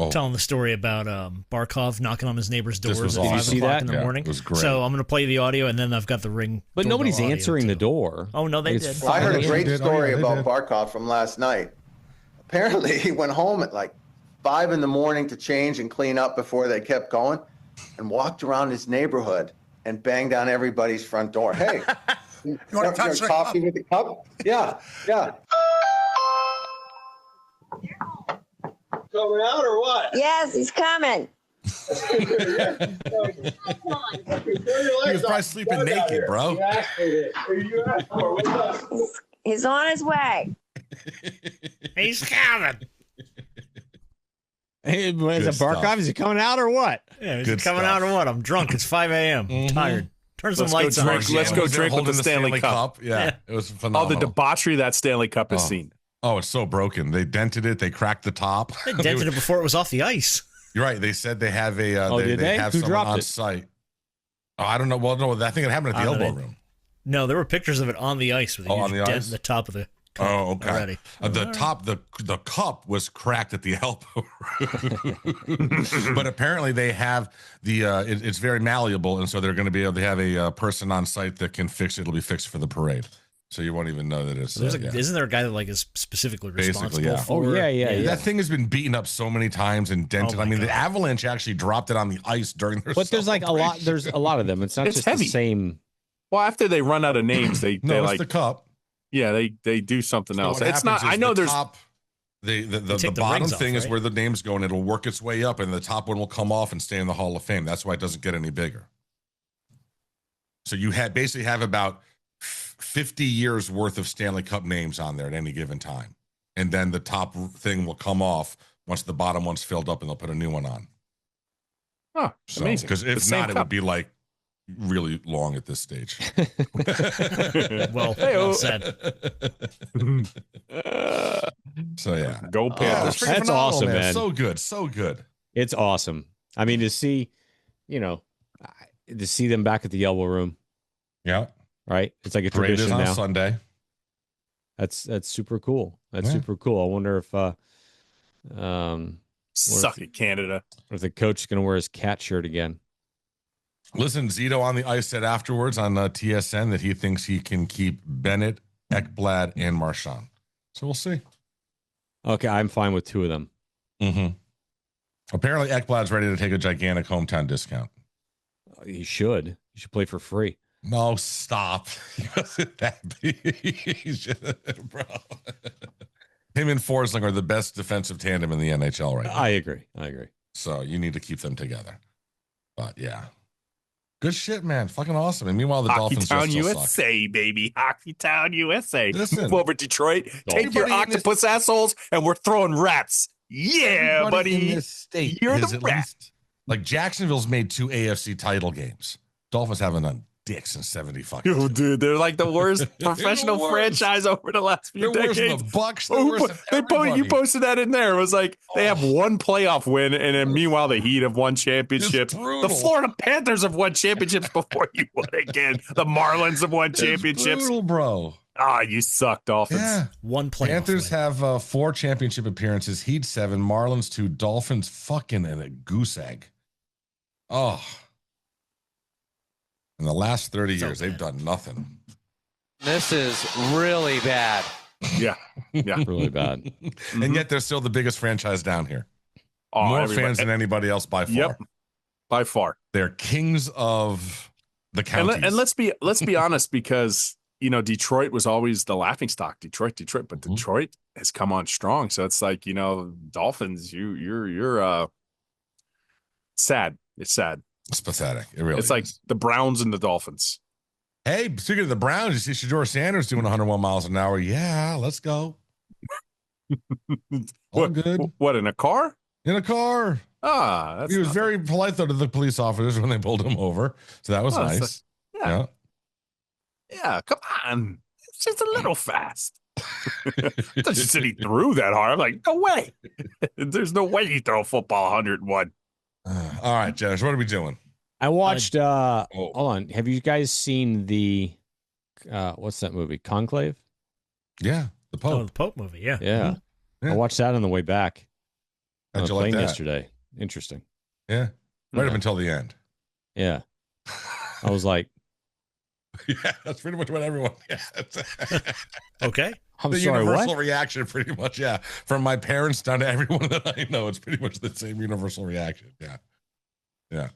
Telling the story about Barcov knocking on his neighbor's doors at 5 o'clock in the morning. It was great. So I'm going to play the audio, and then I've got the ring. But nobody's answering the door. Oh, no, they did. Well, I heard a great story about Barcov from last night. Apparently, he went home at like 5 in the morning to change and clean up before they kept going, and walked around his neighborhood and banged on everybody's front door. Hey, you want to touch coffee with the cup? Yeah. Coming out or what? Yes, he's coming. He was probably sleeping naked, bro. He's on his way. He's coming. Hey, is it Barkov? Is he coming out or what? Yeah, is he coming out or what? I'm drunk. It's 5 a.m. I'm tired. Turn some lights on. Let's go drink with the Stanley Cup. Yeah, it was phenomenal. The debauchery that Stanley Cup has seen. Oh, it's so broken. They dented it. They cracked the top. They dented it before it was off the ice. You're right. They said they have a. They have Who someone on it? site. Oh, I don't know. Well, no, I think it happened at the elbow room. No, there were pictures of it on the ice with a huge dent in the top of the cup. Oh, okay. Already. The cup was cracked at the elbow room. But apparently they have it's very malleable, and so they're going to be able to have a person on site that can fix it. It'll be fixed for the parade. So you won't even know that it's. Isn't there a guy that like is specifically responsible for? Oh yeah. That thing has been beaten up so many times and dented. I mean, the Avalanche actually dropped it on the ice during their. But there's like a lot. There's a lot of them. It's not just heavy. The same. Well, after they run out of names, they it's the cup. Yeah, they do something else. It's not. I know there's. Top, the bottom thing is where the names go, and it'll work its way up, and the top one will come off and stay in the Hall of Fame. That's why it doesn't get any bigger. So you basically have about 50 years worth of Stanley Cup names on there at any given time. And then the top thing will come off once the bottom one's filled up, and they'll put a new one on. Oh, amazing. Because if not, it would be like really long at this stage. well said. So yeah. Go Panthers. That's awesome, man. So good. It's awesome. I mean, to see them back at the elbow room. Yeah. Right? It's like a Parade tradition is on now. Sunday. That's super cool. That's super cool. I wonder if suck it, Canada. If the coach is going to wear his cat shirt again. Listen, Zito on the ice said afterwards on TSN that he thinks he can keep Bennett, Ekblad, and Marchand. So we'll see. Okay, I'm fine with 2 of them. Mm-hmm. Apparently, Ekblad's ready to take a gigantic hometown discount. He should. He should play for free. No, stop. He wasn't that big, bro. Him and Forsling are the best defensive tandem in the NHL right now. I agree. So you need to keep them together. But yeah. Good shit, man. Fucking awesome. And meanwhile, the Hockey Dolphins Town, just still USA, suck. baby. Hockey Town, USA. Listen, move over, Detroit. Take your everybody in octopus assholes, and we're throwing rats. Yeah, everybody buddy. in this state You're has the at rat. least, like Jacksonville's made 2 AFC title games. Dolphins haven't done dick since 70 fucking. Oh, dude, they're like the worst professional franchise over the last few They're decades. worse than the Bucks. They're worse than you posted that in there. It was like they have one playoff win, and then meanwhile the Heat have won championships. The Florida Panthers have won championships before you won again. The Marlins have won championships. It's brutal, bro. Ah, you suck, Dolphins. Yeah. One playoff Panthers win. have 4 championship appearances. Heat 7, Marlins 2, Dolphins fucking in a goose egg. Oh. In the last 30 years, they've done nothing. This is really bad. Yeah. Really bad. And yet they're still the biggest franchise down here. Oh, More fans than anybody else by far. Yep. By far. They're kings of the counties. And let's be honest, because Detroit was always the laughingstock. Detroit, but Detroit has come on strong. So it's like, Dolphins, you're sad. It's sad. It's pathetic. It really It's like the Browns and the Dolphins. Hey, speaking of the Browns, you see Shedeur Sanders doing 101 miles an hour. Yeah, let's go. All good. What, in a car? In a car. Ah, he was very polite, though, to the police officers when they pulled him over. So that was nice. Yeah, come on. It's just a little fast. It doesn't said he threw that hard. I'm like, no way. There's no way you throw a football 101. All right, Janice, what are we doing? I watched hold on. Have you guys seen the what's that movie? Conclave? Yeah, the Pope. Oh, the Pope movie, yeah. Yeah. Yeah. I watched that on the way back. How'd On you a like plane that? yesterday. Interesting. Yeah. Right up until the end. Yeah. I was like, yeah, that's pretty much what everyone. Yeah. Okay. I'm the sorry, universal what? reaction, pretty much. Yeah, from my parents down to everyone that I know, it's pretty much the same universal reaction. Yeah.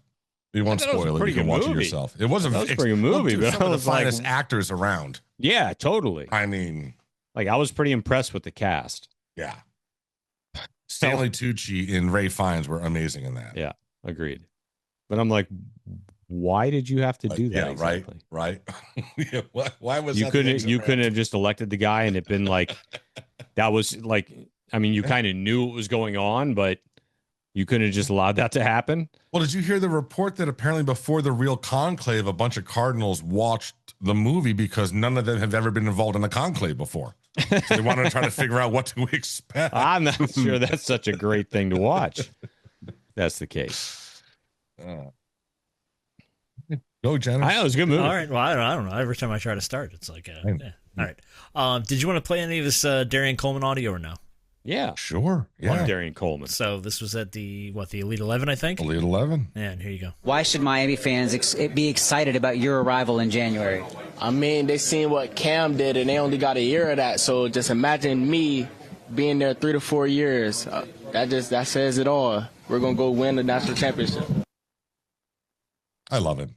You won't spoil it. You can watch it yourself. It was a pretty good movie, but some I of the was like, finest actors around. Yeah, totally. I mean, Like I was pretty impressed with the cast. yeah. Stanley Tucci and Ray Fiennes were amazing in that. Yeah, agreed. But I'm like, why did you have to do that? Yeah, exactly? right. Yeah, why was you that couldn't have just elected the guy and it been like that was like, I mean, you kind of knew what was going on, but you couldn't have just allowed that to happen. Well, did you hear the report that apparently before the real conclave, a bunch of Cardinals watched the movie because none of them have ever been involved in a conclave before? So they wanted to try to figure out what to expect. I'm not sure that's such a great thing to watch. That's the case. Go, Jenna. I know, it was a good movie. All right. Well, I don't know. Every time I try to start, it's like, yeah. All right. Did you want to play any of this Dereon Coleman audio or no? Yeah. Sure. Yeah. Dereon Coleman. So this was at the Elite 11, I think? Elite 11. Yeah, and here you go. Why should Miami fans be excited about your arrival in January? I mean, they seen what Cam did, and they only got a year of that. So just imagine me being there 3 to 4 years. That says it all. We're gonna go win the national championship. I love it.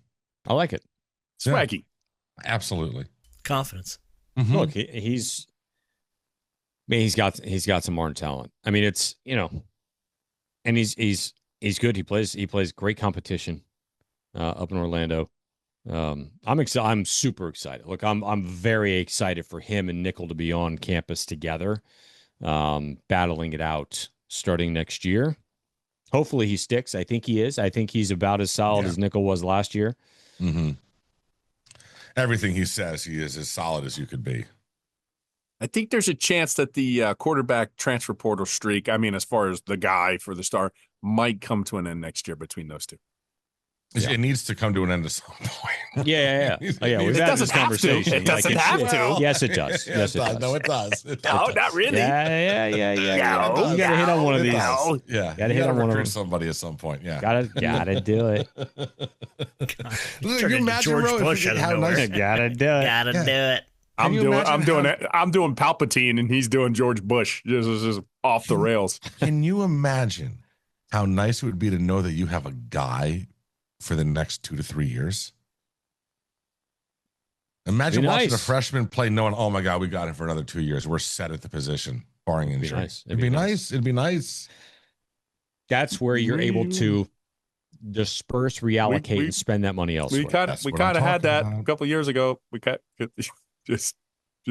I like it. Swaggy. Yeah, absolutely. Confidence. Mm-hmm. Look, he's got some more talent. I mean, it's, and he's good. He plays great competition up in Orlando. I'm super excited. Look, I'm very excited for him and Nickel to be on campus together, battling it out starting next year. Hopefully he sticks. I think he is. I think he's about as solid as Nickel was last year. Mm-hmm. Everything he says, he is as solid as you could be. I think there's a chance that the quarterback transfer portal streak, I mean, as far as the guy for the star, might come to an end next year between those two. It needs to come to an end at some point. Yeah. Oh, yeah, we've had this conversation. It doesn't have to. Yes, it does. Yes, it does. No, it does. No, not really. Yeah. You got to hit on one of these. Yeah. Got to hit on one of them. Somebody at some point. Yeah. Gotta do it. Look, you imagine George Bush out of nowhere. Gotta do it. Gotta do it. I'm doing Palpatine and he's doing George Bush. Just off the rails. Can you imagine how nice it would be to know that you have a guy for the next 2 to 3 years? Imagine watching a freshman play knowing, oh my God, we got him for another 2 years. We're set at the position, barring injury. Nice. It'd be nice. It'd be nice. That's where you're able to disperse, reallocate, and spend that money elsewhere. We kind of had that a couple of years ago. We just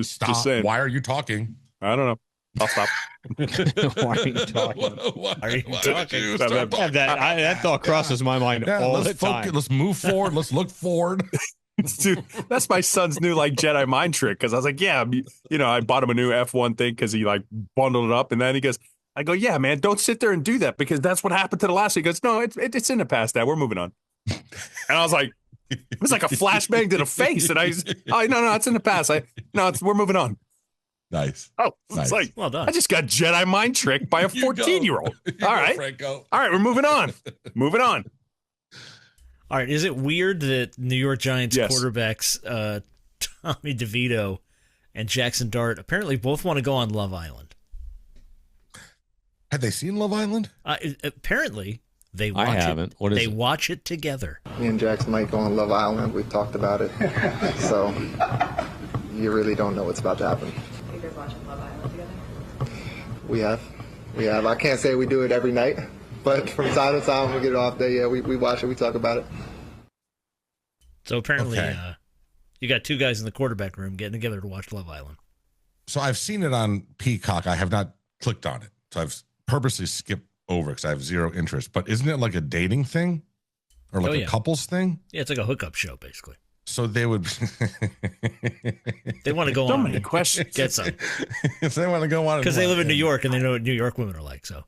stop. Just saying. Why are you talking? I don't know. I'll stop. Why are you talking? That thought crosses my mind all the time. Let's move forward. Let's look forward. Dude, that's my son's new like Jedi mind trick. Because I was like, yeah, I bought him a new F1 thing because he like bundled it up, and then he goes, I go, yeah, man, don't sit there and do that because that's what happened to the last one. He goes, no, it's in the past. Dad, we're moving on. And I was like, it was like a flashbang to the face, and no, it's in the past. We're moving on. Nice. Oh, it's like, well done. I just got Jedi mind tricked by a 14-year-old. All right, Franco. All right, we're moving on. Moving on. All right, is it weird that New York Giants quarterbacks Tommy DeVito and Jaxson Dart apparently both want to go on Love Island? Have they seen Love Island? Apparently, they watch haven't. What is they it? watch it together. Me and Jaxson might go on Love Island. We've talked about it. So you really don't know what's about to happen. Are you guys watching Love Island together? We have. I can't say we do it every night, but from time to time when we get it off day, yeah, we watch it, we talk about it. So apparently, you got two guys in the quarterback room getting together to watch Love Island. So I've seen it on Peacock. I have not clicked on it. So I've purposely skipped over because I have zero interest. But isn't it like a dating thing or like a couples thing? Yeah, it's like a hookup show, basically. So they would. They want to go so on. Many questions. Get some. If they want to go on, because they live in New York and they know what New York women are like. So.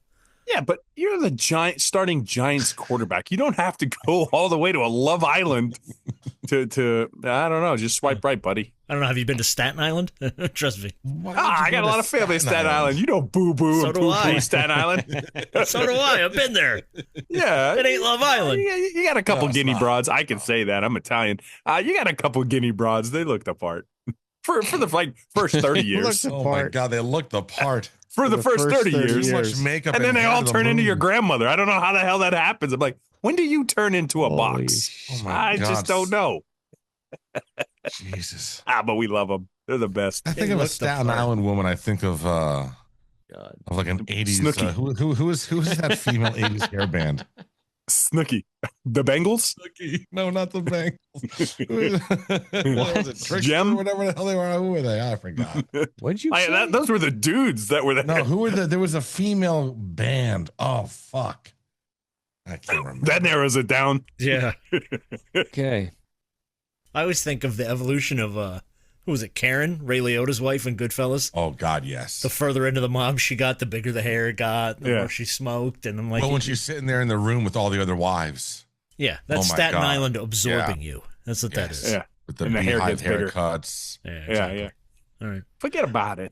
Yeah, but you're the starting Giants quarterback. You don't have to go all the way to a Love Island to I don't know, just swipe right, buddy. I don't know. Have you been to Staten Island? Trust me. I got a lot of family in Staten Island. You don't boo-boo So and do poo-poo I. Staten Island. So do I. I've been there. Yeah. It ain't Love Island. You got a couple Guinea broads. I can say that. I'm Italian. You got a couple Guinea broads. They look the part. For the first 30 years. Oh, my God. They look the part. For the first 30 years. Too much makeup and then they all turn into your moon. grandmother. I don't know how the hell that happens. I'm like, when do you turn into a box? Oh my I God. just don't know. Jesus. But we love them. They're the best. I think of a Staten Island woman. I think of like an 80s. Who is that female 80s hair band? Snooki. The Bengals? Snooki. No, not the Bengals. Was it Trickster Gem? or whatever the hell they were? Who were they? I forgot. What'd you say? Those were the dudes that were there. No, who were there was a female band. Oh, fuck. I can't remember. That narrows it down. Yeah. Okay. I always think of the evolution of who was it? Karen, Ray Liotta's wife in Goodfellas. Oh God, yes. The further into the mob she got, the bigger the hair got, the more she smoked, and I'm like, well, when she's sitting there in the room with all the other wives. Yeah, that's Staten Island absorbing you. That's what that is. Yeah, with the hair gets bigger. haircuts. Yeah, exactly. Yeah. All right, forget about it.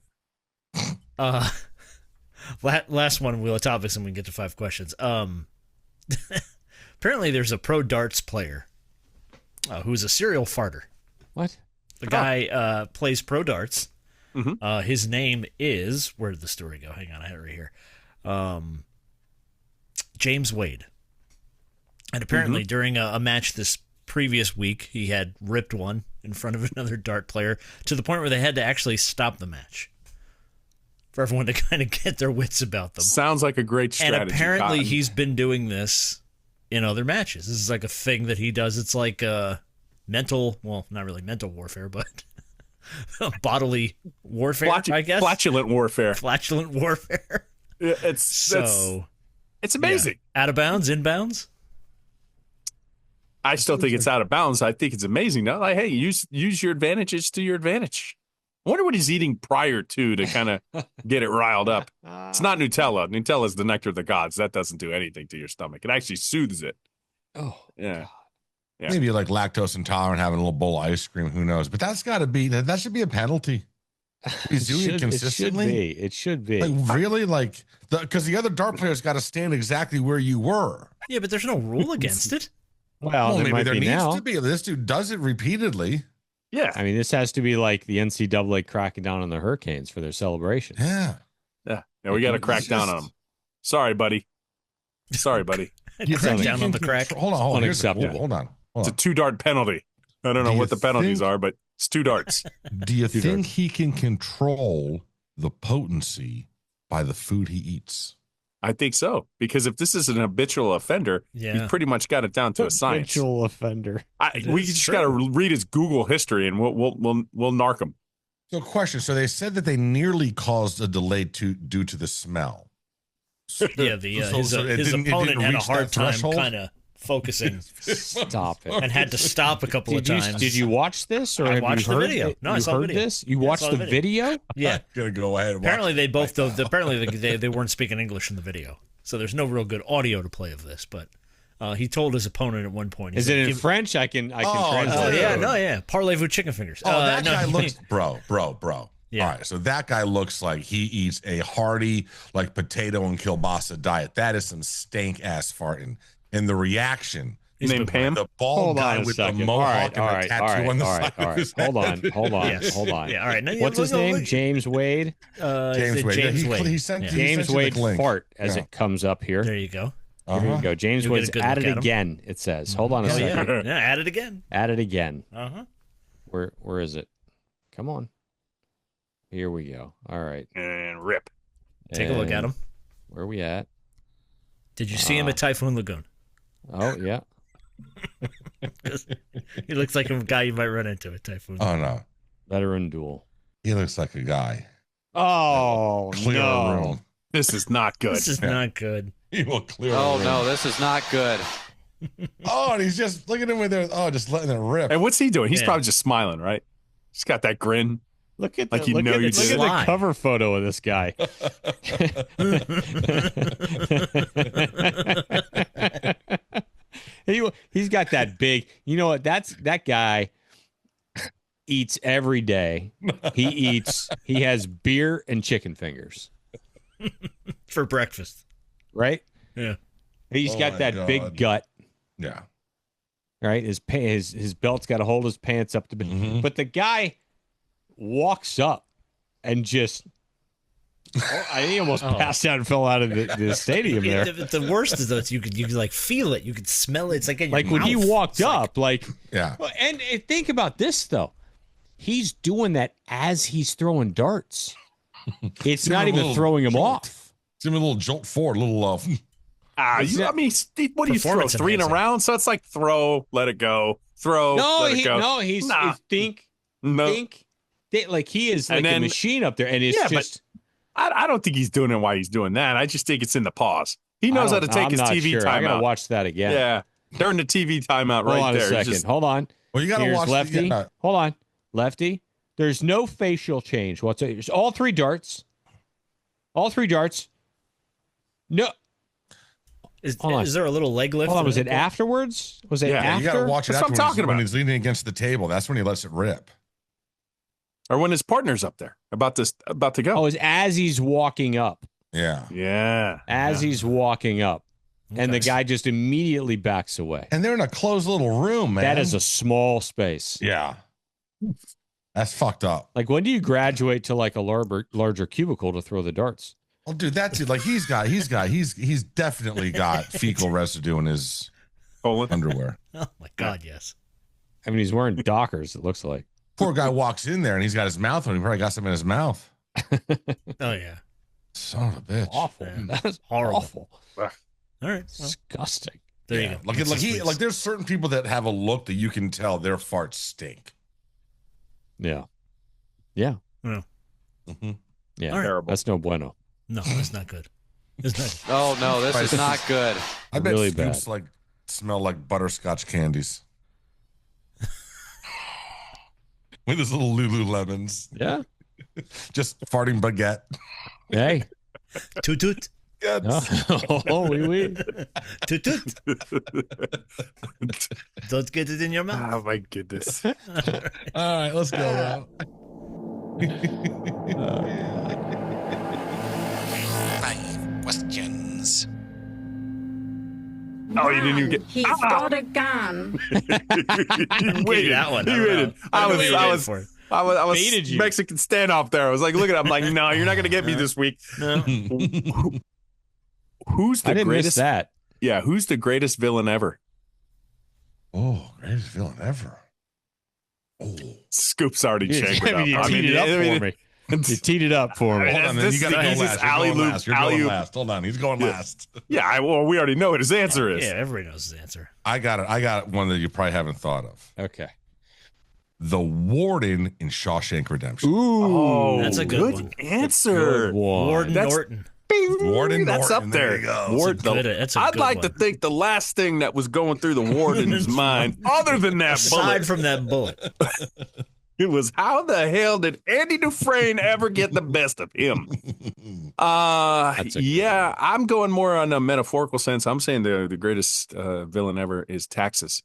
Last one, Wheel of Topics, and we can get to 5 questions. Apparently, there's a pro darts player who's a serial farter. What? The guy plays pro darts. Mm-hmm. His name is, where did the story go? Hang on, I had it right here. James Wade. And apparently during a match this previous week, he had ripped one in front of another dart player to the point where they had to actually stop the match for everyone to kind of get their wits about them. Sounds like a great strategy. And apparently Cotton. he's been doing this in other matches. This is like a thing that he does. It's like mental, well, not really mental warfare, but bodily warfare, I guess. Flatulent warfare. Flatulent warfare. Yeah, it's amazing. Yeah. Out of bounds, inbounds? I still think it's out of bounds. I think it's amazing. No, like, hey, use your advantages to your advantage. I wonder what he's eating prior to kind of get it riled up. It's not Nutella. Nutella is the nectar of the gods. That doesn't do anything to your stomach. It actually soothes it. Oh, yeah. Yeah. Maybe like lactose intolerant, having a little bowl of ice cream. Who knows? But that's got to be that should be a penalty. He's doing it consistently. It should be. Like really, like because the other dart players got to stand exactly where you were. Yeah, but there's no rule against it. Well, maybe there needs to be. This dude does it repeatedly. Yeah, I mean, this has to be like the NCAA cracking down on the Hurricanes for their celebration. Yeah. We got to crack down on them. Sorry, buddy. You crack down on the crack. Hold on. Unacceptable. Hold on. It's a 2-dart penalty. I don't know what the penalties are, but it's 2 darts. Do you think he can control the potency by the food he eats? I think so, because if this is an habitual offender, he's pretty much got it down to a science. Habitual offender. We just got to read his Google history, and we'll narc him. So, question. So they said that they nearly caused a delay due to the smell. Yeah, his opponent had a hard time kind of focusing. Stop it. And had to stop a couple of times. Did you watch this, or I have watched you the heard video? No, I saw the video. This? You watched the video? Yeah. I'm gonna go ahead. And Apparently, watch they both apparently they weren't speaking English in the video, so there's no real good audio to play of this. But he told his opponent at one point. Is it in French? I can translate. Yeah. Parlez-vous chicken fingers. That guy looks, bro. Yeah. All right, so that guy looks like he eats a hearty, like, potato and kielbasa diet. That is some stank ass farting. And the reaction. Named Pam? The bald guy with the mohawk and the tattoo on the side of his head. Hold on. Yeah, all right. Now, What's his name? James Wade? James Wade. James Wade. He sent James you Wade the link. fart as it comes up here. There you go. Here you go. James You'll Wade's get a good at look it at him. again, it says. Hold on a second. Yeah, at it again. At it again. Uh-huh. Where is it? Come on. Here we go. All right. And rip. Take a look at him. Where are we at? Did you see him at Typhoon Lagoon? Oh, yeah. He looks like a guy you might run into at Typhoon. Oh, no. Veteran duel. He looks like a guy. Oh, Clear a room. This is not good. This is not good. He will clear a Oh, room. no, this is not good. Oh, and he's just, look at him with there. Oh, just letting it rip. And what's he doing? He's probably just smiling, right? He's got that grin. Look at Like the, you look know at, you look do. at the cover photo of this guy. He's got that big. You know what? That guy eats every day. He has beer and chicken fingers For breakfast. right? Yeah. He's got that big gut. Yeah. Right? His belt's got to hold his pants up to be. But the guy walks up and just he almost passed out and fell out of the stadium there. The worst is that you could like feel it, you could smell it. It's like in your Like when he mouth. walked up, yeah. And think about this though, he's doing that as he's throwing darts. It's not even throwing him off. It's even a little jolt forward, a little I mean, what do you throw? 3 in a round? So it's like throw, let it go, throw, let it go. He's think, like he is like a machine up there, and it's just. I don't think he's doing it while he's doing that. I just think it's in the pause. He knows how to take his TV timeout. I gotta watch that again. Yeah, during the TV timeout Hold right on there. a second. Hold on. Well, you gotta Here's watch Lefty. Hold on, Lefty. There's no facial change whatsoever. It's all 3 darts. All 3 darts. No. Is there a little leg lift? Hold on. Was it afterwards? Was it after? You gotta watch it That's what I'm talking when about. he's leaning against the table. That's when he lets it rip. Or when his partner's up there about to go. Oh, it's as he's walking up. Yeah. Yeah. As he's walking up. And the guy just immediately backs away. And they're in a closed little room, man. That is a small space. Yeah. That's fucked up. Like, when do you graduate to like a larger cubicle to throw the darts? Well, dude, that's it. Like he's definitely got fecal residue in his underwear. Oh my God, yes. I mean, he's wearing Dockers, it looks like. Poor guy walks in there and he's got his mouth on. He probably got something in his mouth. Oh yeah. Son of a bitch. Awful. Yeah. That's Horrible. awful. All right. Disgusting. There you go. Like there's certain people that have a look that you can tell their farts stink. Yeah. Yeah. Yeah. Mm-hmm. Yeah. Terrible. That's no bueno. No, that's not good. It's not. Oh, no, this is not good. I bet Really Scoops bad. smell like butterscotch candies. With his little Lululemons. Yeah. Just farting baguette. Hey. Toot toot. Yes. Oh, oui. Toot toot. Don't get it in your mouth. Oh my goodness. All right, let's go now. 5 questions. Oh, you didn't even get. He's got a gun. You waited. That one. You waited. I was Baited you. Mexican standoff there. I was like, look at him. I'm like, no, you're not gonna get me this week. No. Who's the I didn't greatest? miss that. Yeah, who's the greatest villain ever? Oh, greatest villain ever. Oh. Scoop's already checking I mean, you up. teed it up for me. You teed it up for him. Hold on, then you got to go last. You're going last. You're going last. Hold on, he's going last. Yeah, well, we already know what his answer is. Yeah, everybody knows his answer. I got one that you probably haven't thought of. Okay. The warden in Shawshank Redemption. Ooh, that's a good answer. Warden Norton. Warden That's Norton. up there. There you go. I'd like to think the last thing that was going through the warden's mind, other than that aside from that bullet, it was how the hell did Andy Dufresne ever get the best of him? Yeah, I'm going more on a metaphorical sense. I'm saying the greatest villain ever is Taxes.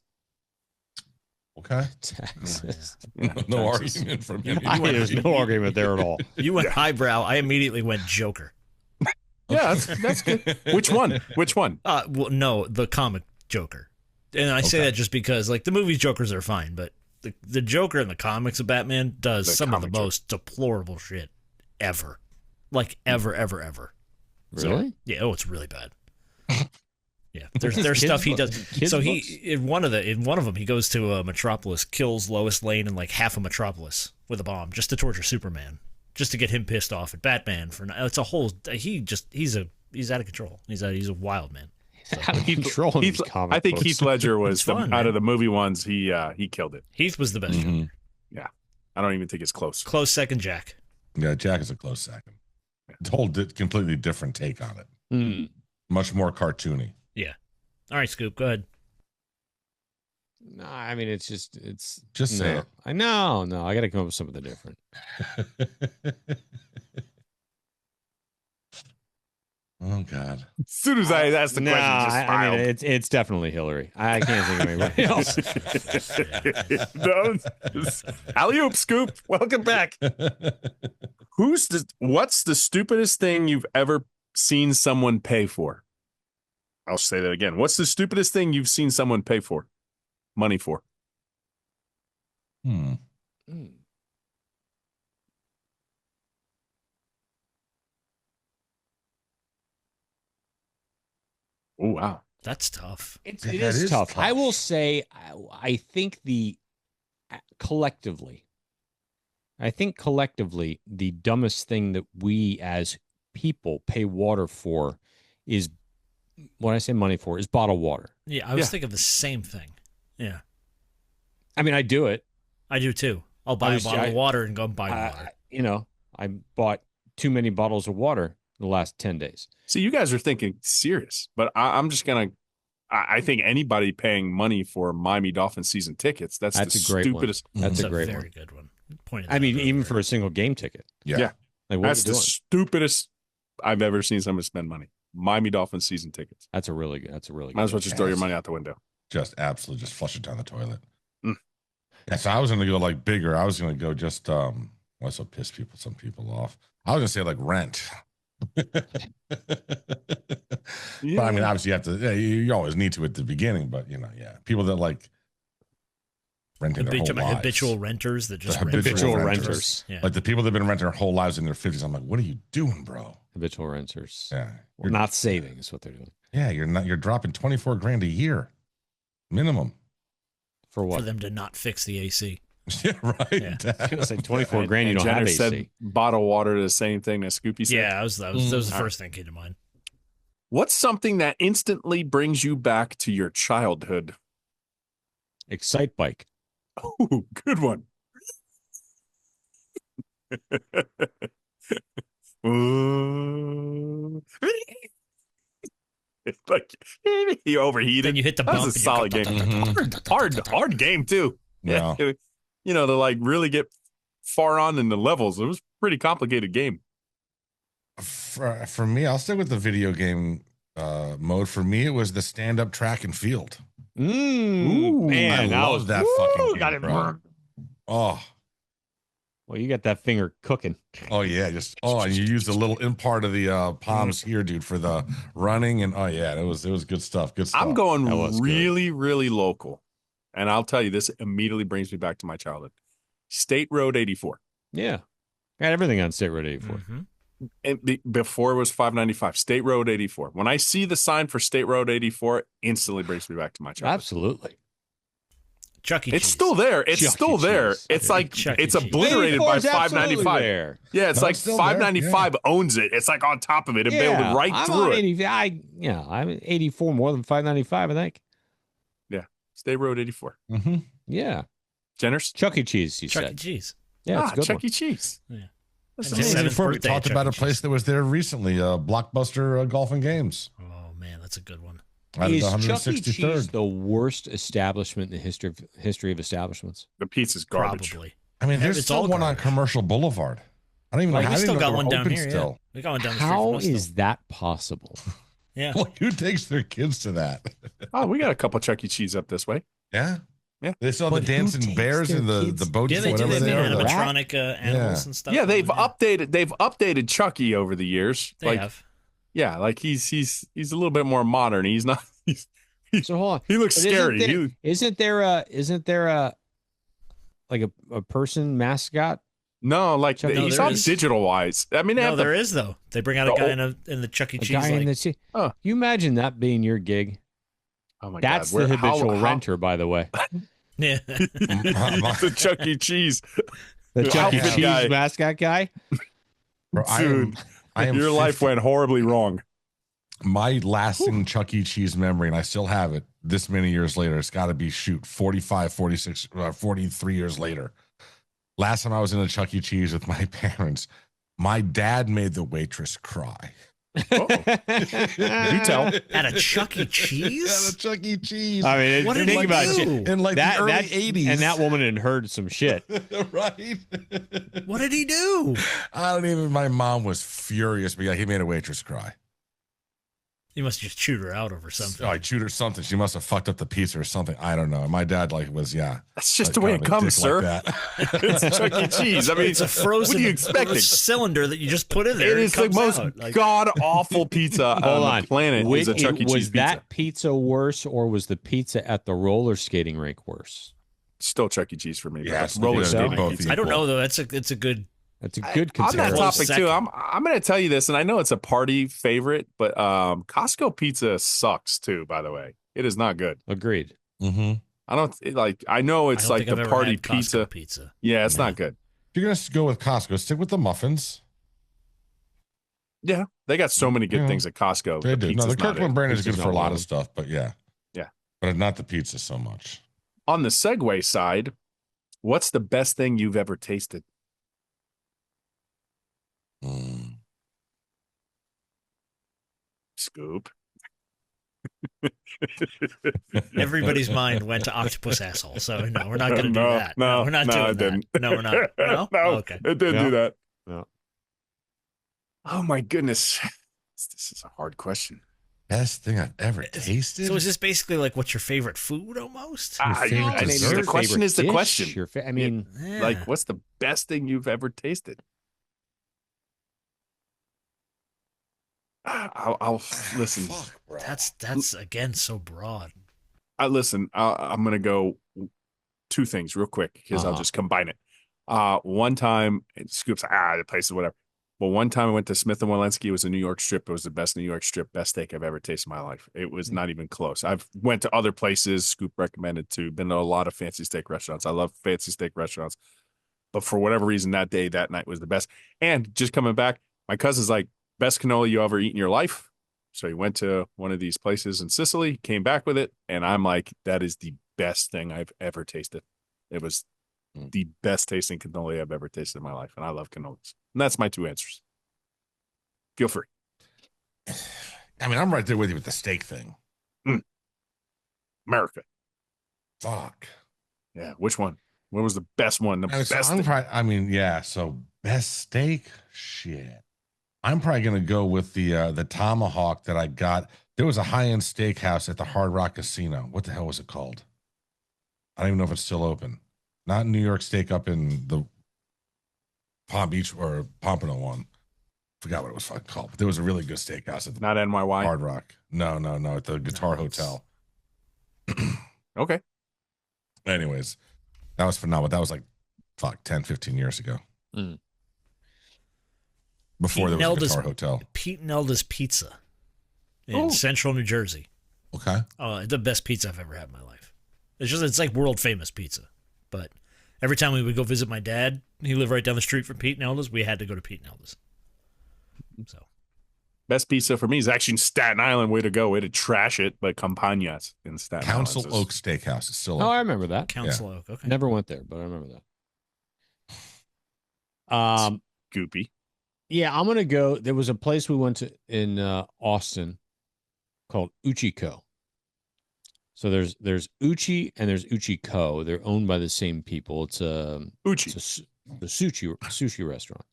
Okay. Taxes. No argument from him. There's no argument there at all. You went highbrow. I immediately went Joker. Yeah, that's good. Which one? Well, no, the comic Joker. And I say that just because, like, the movie Jokers are fine, but the Joker in the comics of Batman does some of the most deplorable shit ever. Like, ever. Really? So, yeah, it's really bad. Yeah, there's stuff he does. So in one of them he goes to Metropolis, kills Lois Lane and like half of Metropolis with a bomb just to torture Superman, just to get him pissed off at Batman for. It's a whole. He's out of control. He's a wild man. So. Out of control. I think Heath Ledger was out of the movie ones. He killed it. Heath was the best. Joker. Yeah, I don't even think it's close. Close second, Jack. Yeah, Jack is a close second. It's a whole completely different take on it. Much more cartoony. Yeah. All right, Scoop, go ahead. No, I mean, it's just say it. I know. No, I got to come up with something different. Oh, God. As soon as I asked the question, just I mean, it's definitely Hillary. I can't think of anybody else. Alley-oop, Scoop. Welcome back. What's the stupidest thing you've ever seen someone pay for? I'll say that again. What's the stupidest thing you've seen someone pay for? Money for? Oh, wow. That's tough. It is tough. I will say, I think collectively, the dumbest thing that we as people pay water for is, when I say money for, is bottled water. Yeah, I was thinking the same thing. Yeah. I mean, I do it. I do too. I'll buy a bottle of water and go buy water. I bought too many bottles of water the last 10 days. See, you guys are thinking serious, but I'm just going to, I think anybody paying money for Miami Dolphins season tickets, that's the stupidest. That's a great very good one. I mean, even for a single game ticket. Yeah. Like, that's the stupidest I've ever seen someone spend money. Miami Dolphins season tickets. That's a really good. Might as well just throw your money out the window. Just absolutely just flush it down the toilet. Yeah, so I was going to go like bigger. I was going to go just, also piss some people off. I was going to say like rent. But I mean, obviously you have to, you always need to at the beginning, but people that like renting their whole lives. Habitual renters that just habitual renters. Yeah. Like the people that have been renting their whole lives in their 50s. I'm like, what are you doing, bro? Habitual renters. Yeah. You're not saving is what they're doing. Yeah, you're dropping $24,000 a year minimum. For what? For them to not fix the AC. Yeah, right. Yeah. I was going to say $24,000. You don't have AC. Said bottle water, the same thing that Scoopy said. Yeah, that was the first thing that came to mind. What's something that instantly brings you back to your childhood? Excite Bike. Oh, good one. Like you overheated. Then you hit the bump. That's a solid game. Hard game too. Yeah. To like really get far on in the levels. It was a pretty complicated game. For me, I'll stick with the video game mode. For me, it was the stand-up track and field. Ooh, man, I love that fucking game, got it, bro. Oh. Well, you got that finger cooking. Oh, yeah. And you use the little in part of the palms here, dude, for the running. And it was good stuff. Good stuff. I'm going really, really local. And I'll tell you, this immediately brings me back to my childhood. State Road 84. Yeah. Got everything on State Road 84. Mm-hmm. And before it was 595, State Road 84. When I see the sign for State Road 84, it instantly brings me back to my childhood. Absolutely. Chuck E. It's Cheese. still there. It's Chuck still E. there. Cheese. It's like Chuck E. it's Cheese. obliterated by It's absolutely $5.95. there. Yeah, it's No, like it's still there, $5.95 owns it. It's like on top of it. It bailed right I'm through on it. 80, I'm 84 more than $5.95, I think. Yeah, Stay Road 84. Mm-hmm. Yeah. Jenners? Chuck E. Cheese, you Chuck said. E. Cheese. Yeah, it's a good Chuck one. E. Cheese. Yeah. That's And his amazing. 7th Before we birthday talked at about a Chuck E. place Cheese. that was there recently, Blockbuster Golf and Games. Oh man, that's a good one. Out of Is the Chuck E. 163rd. Cheese the worst establishment in the history of establishments? The pizza's garbage. Probably. I mean, there's It's still all one on garbage. Commercial Boulevard. I don't even know Like, how we they still know got they were one down open here. still. Yeah. We got one down the street How from us is still. that possible? Yeah. Like, who takes their kids to that? Oh, we got a couple Chuck E. Cheese up this way. Yeah. Yeah. They saw the But who dancing takes bears their and the kids? boats Yeah, or they do. whatever They they have are. animatronic animals and stuff. Yeah, they've Yeah. updated Chucky over the years. They have. Yeah, like he's a little bit more modern. He's not. So hold on. He looks But scary. Isn't there a like a person mascot? No, like Chuck E. he's Cheese? all digital wise. I mean, they No, have there is though. They bring out a guy in the Chuck E. A Cheese. guy in Like, the Oh. You imagine that being your gig? Oh my That's God, the habitual how- renter, by the way. yeah. the Chuck E. Cheese. The Chuck E. outfit Cheese guy. mascot guy. Bro, Dude, I am your life 50. went horribly wrong. My lasting Chuck E. Cheese memory, and I still have it this many years later. It's got to be 45, 46, 43 years later. Last time I was in a Chuck E. Cheese with my parents, my dad made the waitress cry. You tell. At a Chuck E. Cheese? At a Chuck E. Cheese. I mean, What did think he about do? it. In like that, the early that 80s. And that woman had heard some shit. Right? What did he do? I don't even, my mom was furious, but yeah, he made a waitress cry. You must just chewed her out over something. Oh, I chewed her something. She must have fucked up the pizza or something. I don't know. My dad That's just the way it comes, sir. It's Chuck E. Cheese. I mean, It's a frozen what are you expecting? cylinder that you just put in there. It is the comes most out. Like, god awful pizza on the planet. Is a Chuck E. Cheese was pizza. that pizza worse, or was the pizza at the roller skating rink worse? Still Chuck E. Cheese for me. Yeah, but roller they're skating both pizza. I don't equal. know though. It's a good. That's a good On that comparison. topic Second. too, I'm going to tell you this, and I know it's a party favorite, but Costco pizza sucks too. By the way, it is not good. Agreed. Mm-hmm. I know I it's don't like think I've the ever party had Costco pizza. pizza. Yeah, it's not good. If you're going to go with Costco, stick with the muffins. Yeah, they got so many good Yeah. things at Costco. They do. No, the pizza's not Kirkland it. brand is Pizza's good for a not lot one. of stuff, but yeah. Yeah. But not the pizza so much. On the Segway side, what's the best thing you've ever tasted? Scoop. Everybody's mind went to octopus asshole. So no, we're not going to do No, that. no, we're not no, doing it that. didn't. No, we're not. No, No, okay. it didn't No. do that. No. Oh my goodness, this is a hard question. Best thing I've ever tasted? So is this basically like what's your favorite food almost? favorite I mean, dessert? the question is the Dish? question. I mean, Yeah. Like, what's the best thing you've ever tasted? I'll listen. Fuck, bro. That's again so broad. I'm gonna go two things real quick because I'll just combine it. One time, Scoop's the place is whatever. But one time I went to Smith & Wollensky. It was a New York strip. It was the best New York strip, best steak I've ever tasted in my life. It was not even close. I've went to other places. Scoop recommended too. Been to a lot of fancy steak restaurants. I love fancy steak restaurants. But for whatever reason, that night was the best. And just coming back, my cousin's like, best cannoli you ever eat in your life. So he went to one of these places in Sicily, came back with it. And I'm like, that is the best thing I've ever tasted. It was the best tasting cannoli I've ever tasted in my life. And I love cannolis. And that's my two answers. Feel free. I mean, I'm right there with you with the steak thing. America. Fuck. Yeah. Which one? What was the best one? The I mean, so best I'm thing? probably, so best steak? Shit. I'm probably going to go with the tomahawk that I got. There was a high-end steakhouse at the Hard Rock Casino. What the hell was it called? I don't even know if it's still open. Not New York Steak up in the Palm Beach or Pompano one. Forgot what it was fucking called. But there was a really good steakhouse at the Not NYY. Hard Rock. No, at the Guitar Hotel. Okay. Anyways, that was phenomenal. That was like 10, 15 years ago. Before there was a Guitar Hotel. Pete and Elda's Pizza in Central New Jersey. Okay. Oh, the best pizza I've ever had in my life. It's like world famous pizza. But every time we would go visit my dad, he lived right down the street from Pete and Elda's. We had to go to Pete and Elda's. So, best pizza for me is actually in Staten Island. Way to go! Way to trash it, but Campagnas in Staten Island. Council Oak Steakhouse is still. Oh, I remember that. Council Oak. Okay. Never went there, but I remember that. Goopy. Yeah, I'm gonna go. There was a place we went to in Austin called Uchiko. So there's Uchi and there's Uchiko. They're owned by the same people. It's Uchi, it's a sushi restaurant,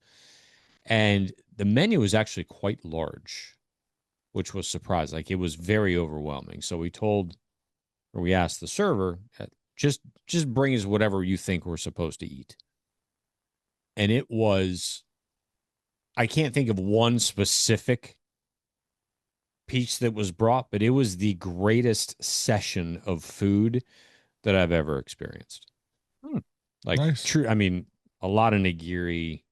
and the menu was actually quite large, which was surprising. Like, it was very overwhelming. So we asked the server, just bring us whatever you think we're supposed to eat. And it was, I can't think of one specific piece that was brought, but it was the greatest session of food that I've ever experienced. Like, nice. True. I mean, a lot of nigiri,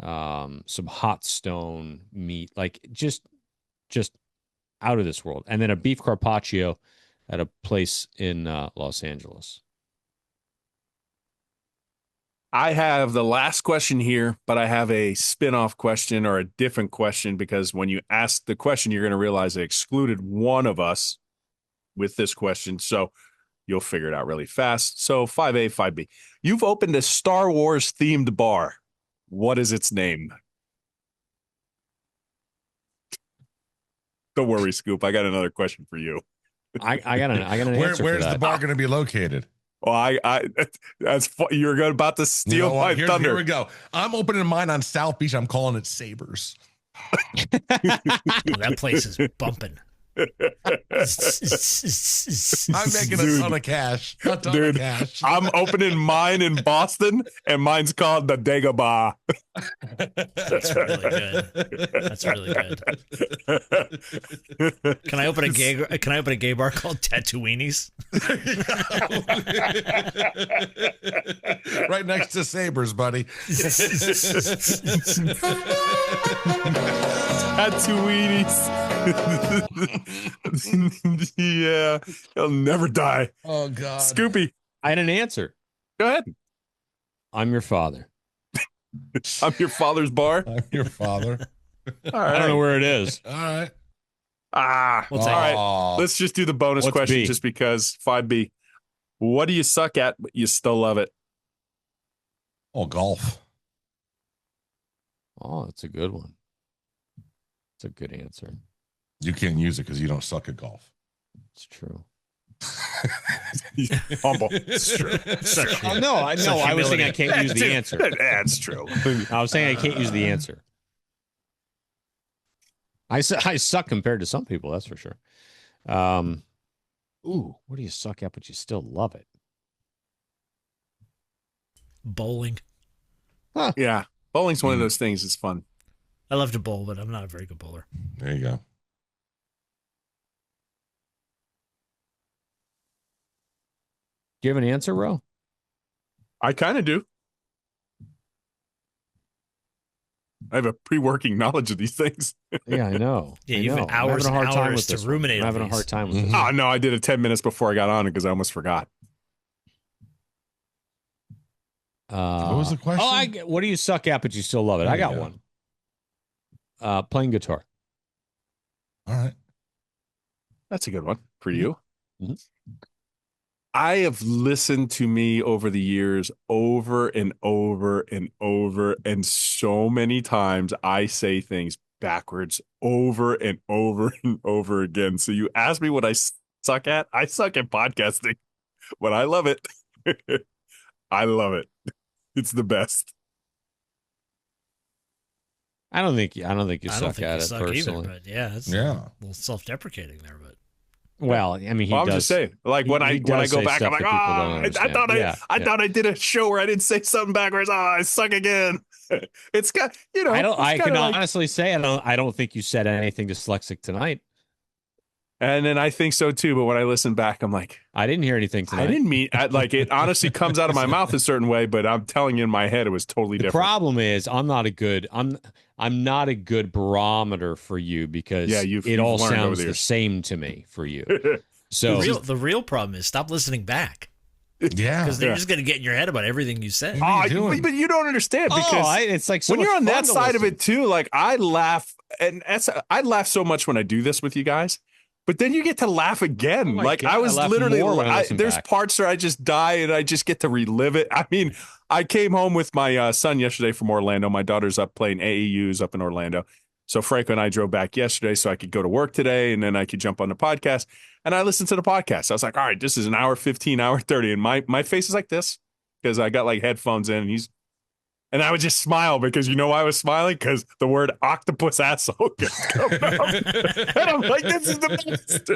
some hot stone meat, like just out of this world. And then a beef carpaccio at a place in Los Angeles. I have the last question here, but I have a spin-off question or a different question, because when you ask the question, you're going to realize they excluded one of us with this question. So you'll figure it out really fast. So 5A, 5B. You've opened a Star Wars themed bar. What is its name? Don't worry, Scoop. I got another question for you. I got an answer. Where's the bar going to be located? Well, you're about to steal my thunder. Here we go. I'm opening mine on South Beach. I'm calling it Sabres. That place is bumping. I'm making a ton of cash. Dude, I'm opening mine in Boston, and mine's called the Dagobah. That's really good. That's really good. Can I open a gay bar called Tatooinis? Right next to Sabres, buddy. Tatooinis. Yeah, he'll never die. Oh God, Scoopy. I had an answer. Go ahead. I'm your father. I'm your father's bar. I'm your father. All right. I don't know where it is. All right. All right. Let's just do the bonus question, B? just because 5B. What do you suck at, but you still love it? Oh, golf. Oh, that's a good one. That's a good answer. You can't use it because you don't suck at golf. It's true. Humble. It's true. I was saying I can't use the answer. That's true. I was saying I can't use the answer. I suck compared to some people, that's for sure. What do you suck at, but you still love it? Bowling. Huh. Yeah. Bowling's one of those things. It's fun. I love to bowl, but I'm not a very good bowler. There you go. Do you have an answer, Ro? I kind of do. I have a pre-working knowledge of these things. Yeah, I know. Yeah, you've had hours and hours to ruminate on I'm having a hard time with this. Oh, no, I did it 10 minutes before I got on it because I almost forgot. What was the question? What do you suck at, but you still love it? I got one. Playing guitar. All right. That's a good one for you. Mm-hmm. I have listened to me over the years over and over and over, and so many times I say things backwards over and over and over again. So you ask me what I suck at. I suck at podcasting, but I love it. I love it. It's the best. I don't think you suck at it personally. Either, but yeah, it's a little self-deprecating there, but. Well, I mean, I'm just saying, like when I go back, I'm like, I thought I did a show where I didn't say something backwards. I suck again. It's got, I can honestly say I don't think you said anything dyslexic tonight. And then I think so too, but when I listen back, I'm like, I didn't hear anything tonight. I didn't mean like it honestly comes out of my mouth a certain way, but I'm telling you in my head it was totally different. The problem is I'm not a good barometer for you because it all sounds the same to me for you. So the real problem is stop listening back. Yeah. Because they're just going to get in your head about everything you said. But you don't understand because it's like so when you're on that to side of listen. it too, like I laugh, and I laugh so much when I do this with you guys. But then you get to laugh again. my Like God, I was I laugh literally, more when I listen there's back. parts where I just die and I just get to relive it. I mean, I came home with my son yesterday from Orlando. My daughter's up playing AAUs up in Orlando. So Franco and I drove back yesterday so I could go to work today and then I could jump on the podcast. And I listened to the podcast. I was like, all right, this is an hour 15, hour 30. And my face is like this because I got like headphones in and I would just smile because you know why I was smiling? Because the word octopus asshole kept coming up. And I'm like, this is the best.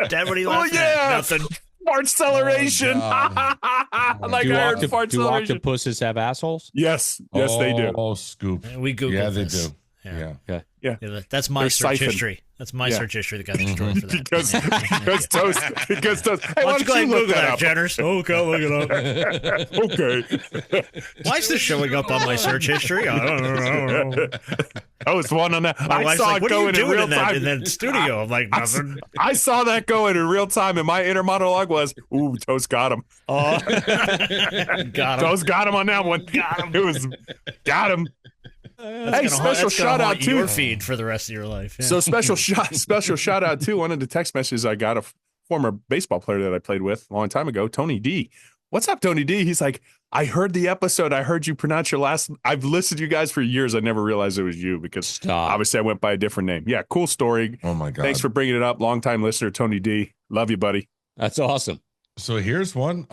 Dad, what are you laughing at? Nothing. Fart acceleration. Do octopuses have assholes? Yes, they do. Oh, scoop. We Googled Yeah, they this. do. Yeah. Okay. Yeah. That's my They're search siphoned. history. That's my search history that got destroyed for that. because toast. Hey, Why don't you go ahead and look Google that, up? Jenners? Okay, I'll look it up. Okay. Why is this showing up on my search history? I don't know. I was one on that. My I wife's saw like, it what are you going in doing real in that, time. in that studio? I'm like, nothing. I saw that going in real time, and my inner monologue was, "Ooh, Toast got him. Oh, got him. Toast got him on that one. Got him. It was got him." Hey, special shout out to your feed for the rest of your life. Yeah. So special shout out to one of the text messages I got, a former baseball player that I played with a long time ago, Tony D. What's up, Tony D? He's like, I heard the episode. I heard you pronounce your last. I've listened to you guys for years. I never realized it was you because obviously I went by a different name. Yeah, cool story. Oh my God. Thanks for bringing it up. Longtime listener, Tony D. Love you, buddy. That's awesome. So here's one.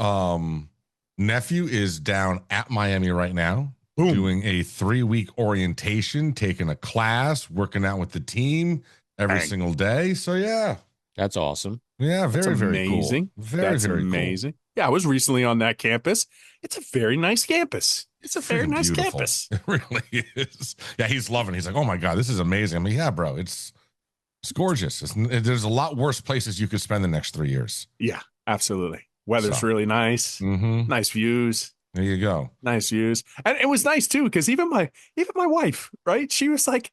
Nephew is down at Miami right now. Boom. Doing a 3-week orientation, taking a class, working out with the team every single day. So yeah, that's awesome. Yeah, very amazing. Cool. Very amazing. Cool. Yeah, I was recently on that campus. It's a very nice campus. It's a very nice campus. It really is. Yeah, he's loving it. He's like, oh my God, this is amazing. I mean, yeah, bro, it's gorgeous. There's a lot worse places you could spend the next 3 years. Yeah, absolutely. Weather's really nice. Mm-hmm. Nice views. There you go. Nice views. And it was nice too, because even my wife, right? She was like,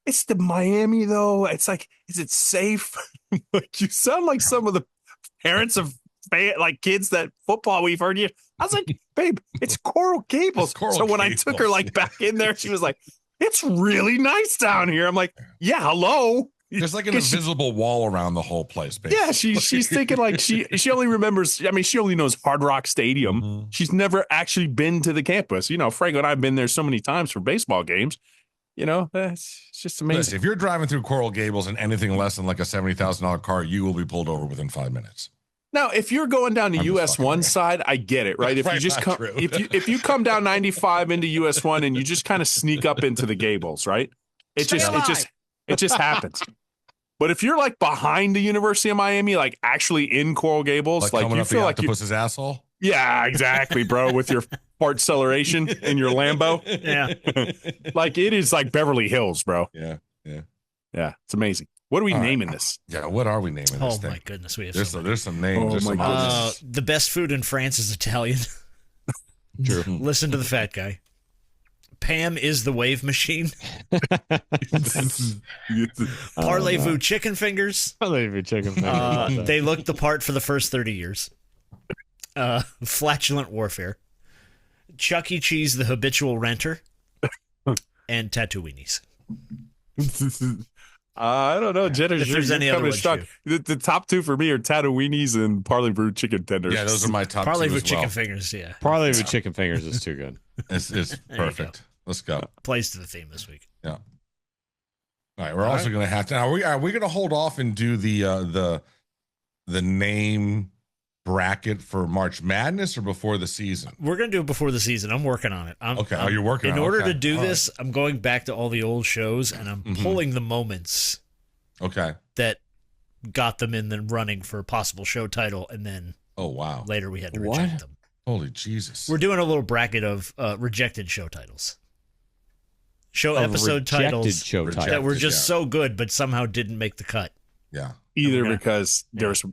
it's the Miami though. It's like, is it safe? Like, you sound like some of the parents of like kids that football we've heard you. I was like, babe, it's Coral Gables. So when I took her like back in there, she was like, it's really nice down here. I'm like, yeah, hello. There's like an invisible wall around the whole place, basically. Yeah, she's thinking like she only remembers. I mean, she only knows Hard Rock Stadium. Mm-hmm. She's never actually been to the campus. You know, Frank and I've been there so many times for baseball games. You know, it's just amazing. Listen, if you're driving through Coral Gables in anything less than like a $70,000 car, you will be pulled over within 5 minutes. Now, if you're going down the US 1 side, I get it, right? If you just come, if you come down 95 into US 1 and you just kind of sneak up into the Gables, right? It just happens. But if you're like behind the University of Miami, like actually in Coral Gables, like you feel like octopus's asshole. Yeah, exactly, bro. With your fart acceleration in your Lambo. Yeah. Like it is like Beverly Hills, bro. Yeah. It's amazing. What are we naming this? Yeah, what are we naming this Oh thing? my goodness, we have there's some names. Oh There's my some goodness. The best food in France is Italian. True. Listen to the fat guy. Pam is the wave machine. Parlez-vous chicken fingers. Parlez-vous chicken fingers. They looked the part for the first 30 years. Flatulent warfare. Chuck E. Cheese, the habitual renter. And Tatooinis. I don't know, Jenna. If there's any other ones, the top two for me are Tatooinis and Parlez-vous chicken tenders. Yeah, those are my top two Parlez-vous as chicken well. fingers, yeah. Parlez-vous chicken fingers is too good. It's perfect. Let's go. Plays to the theme this week. Yeah. All right, we're also going to have to. Are we going to hold off and do the name bracket for March Madness or before the season? We're going to do it before the season. I'm working on it. Okay. You're working on it. In order Okay. to do All this, I'm going back to all the old shows and I'm pulling the moments that got them in the running for a possible show title, and then later we had to reject them. Holy Jesus. We're doing a little bracket of rejected show titles. Episode titles that were just so good but somehow didn't make the cut. Yeah. Either because there's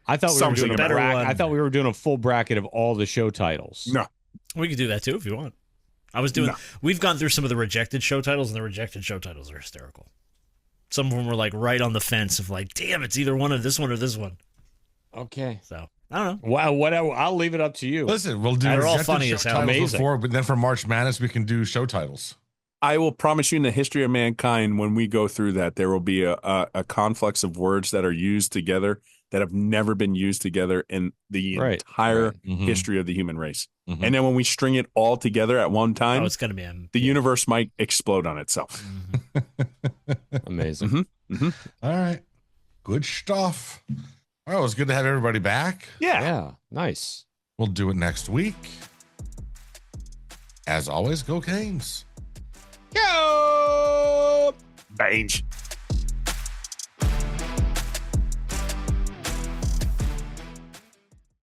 I thought we were doing a better one. I thought we were doing a full bracket of all the show titles. No. We could do that too if you want. We've gone through some of the rejected show titles, and the rejected show titles are hysterical. Some of them were like right on the fence of like, damn, it's either one of this one or this one. Okay. So I don't know. Wow, whatever. I'll leave it up to you. Listen, we'll do. They're all rejected funny show as hell. titles Amazing. Before, but then for March Madness, we can do show titles. I will promise you, in the history of mankind, when we go through that, there will be a conflux of words that are used together that have never been used together in the entire history of the human race. Mm-hmm. And then when we string it all together at one time, it's going to be the universe might explode on itself. Amazing. All right. Good stuff. All right. It was good to have everybody back. Yeah. Nice. We'll do it next week. As always, go Canes. Go! Bange.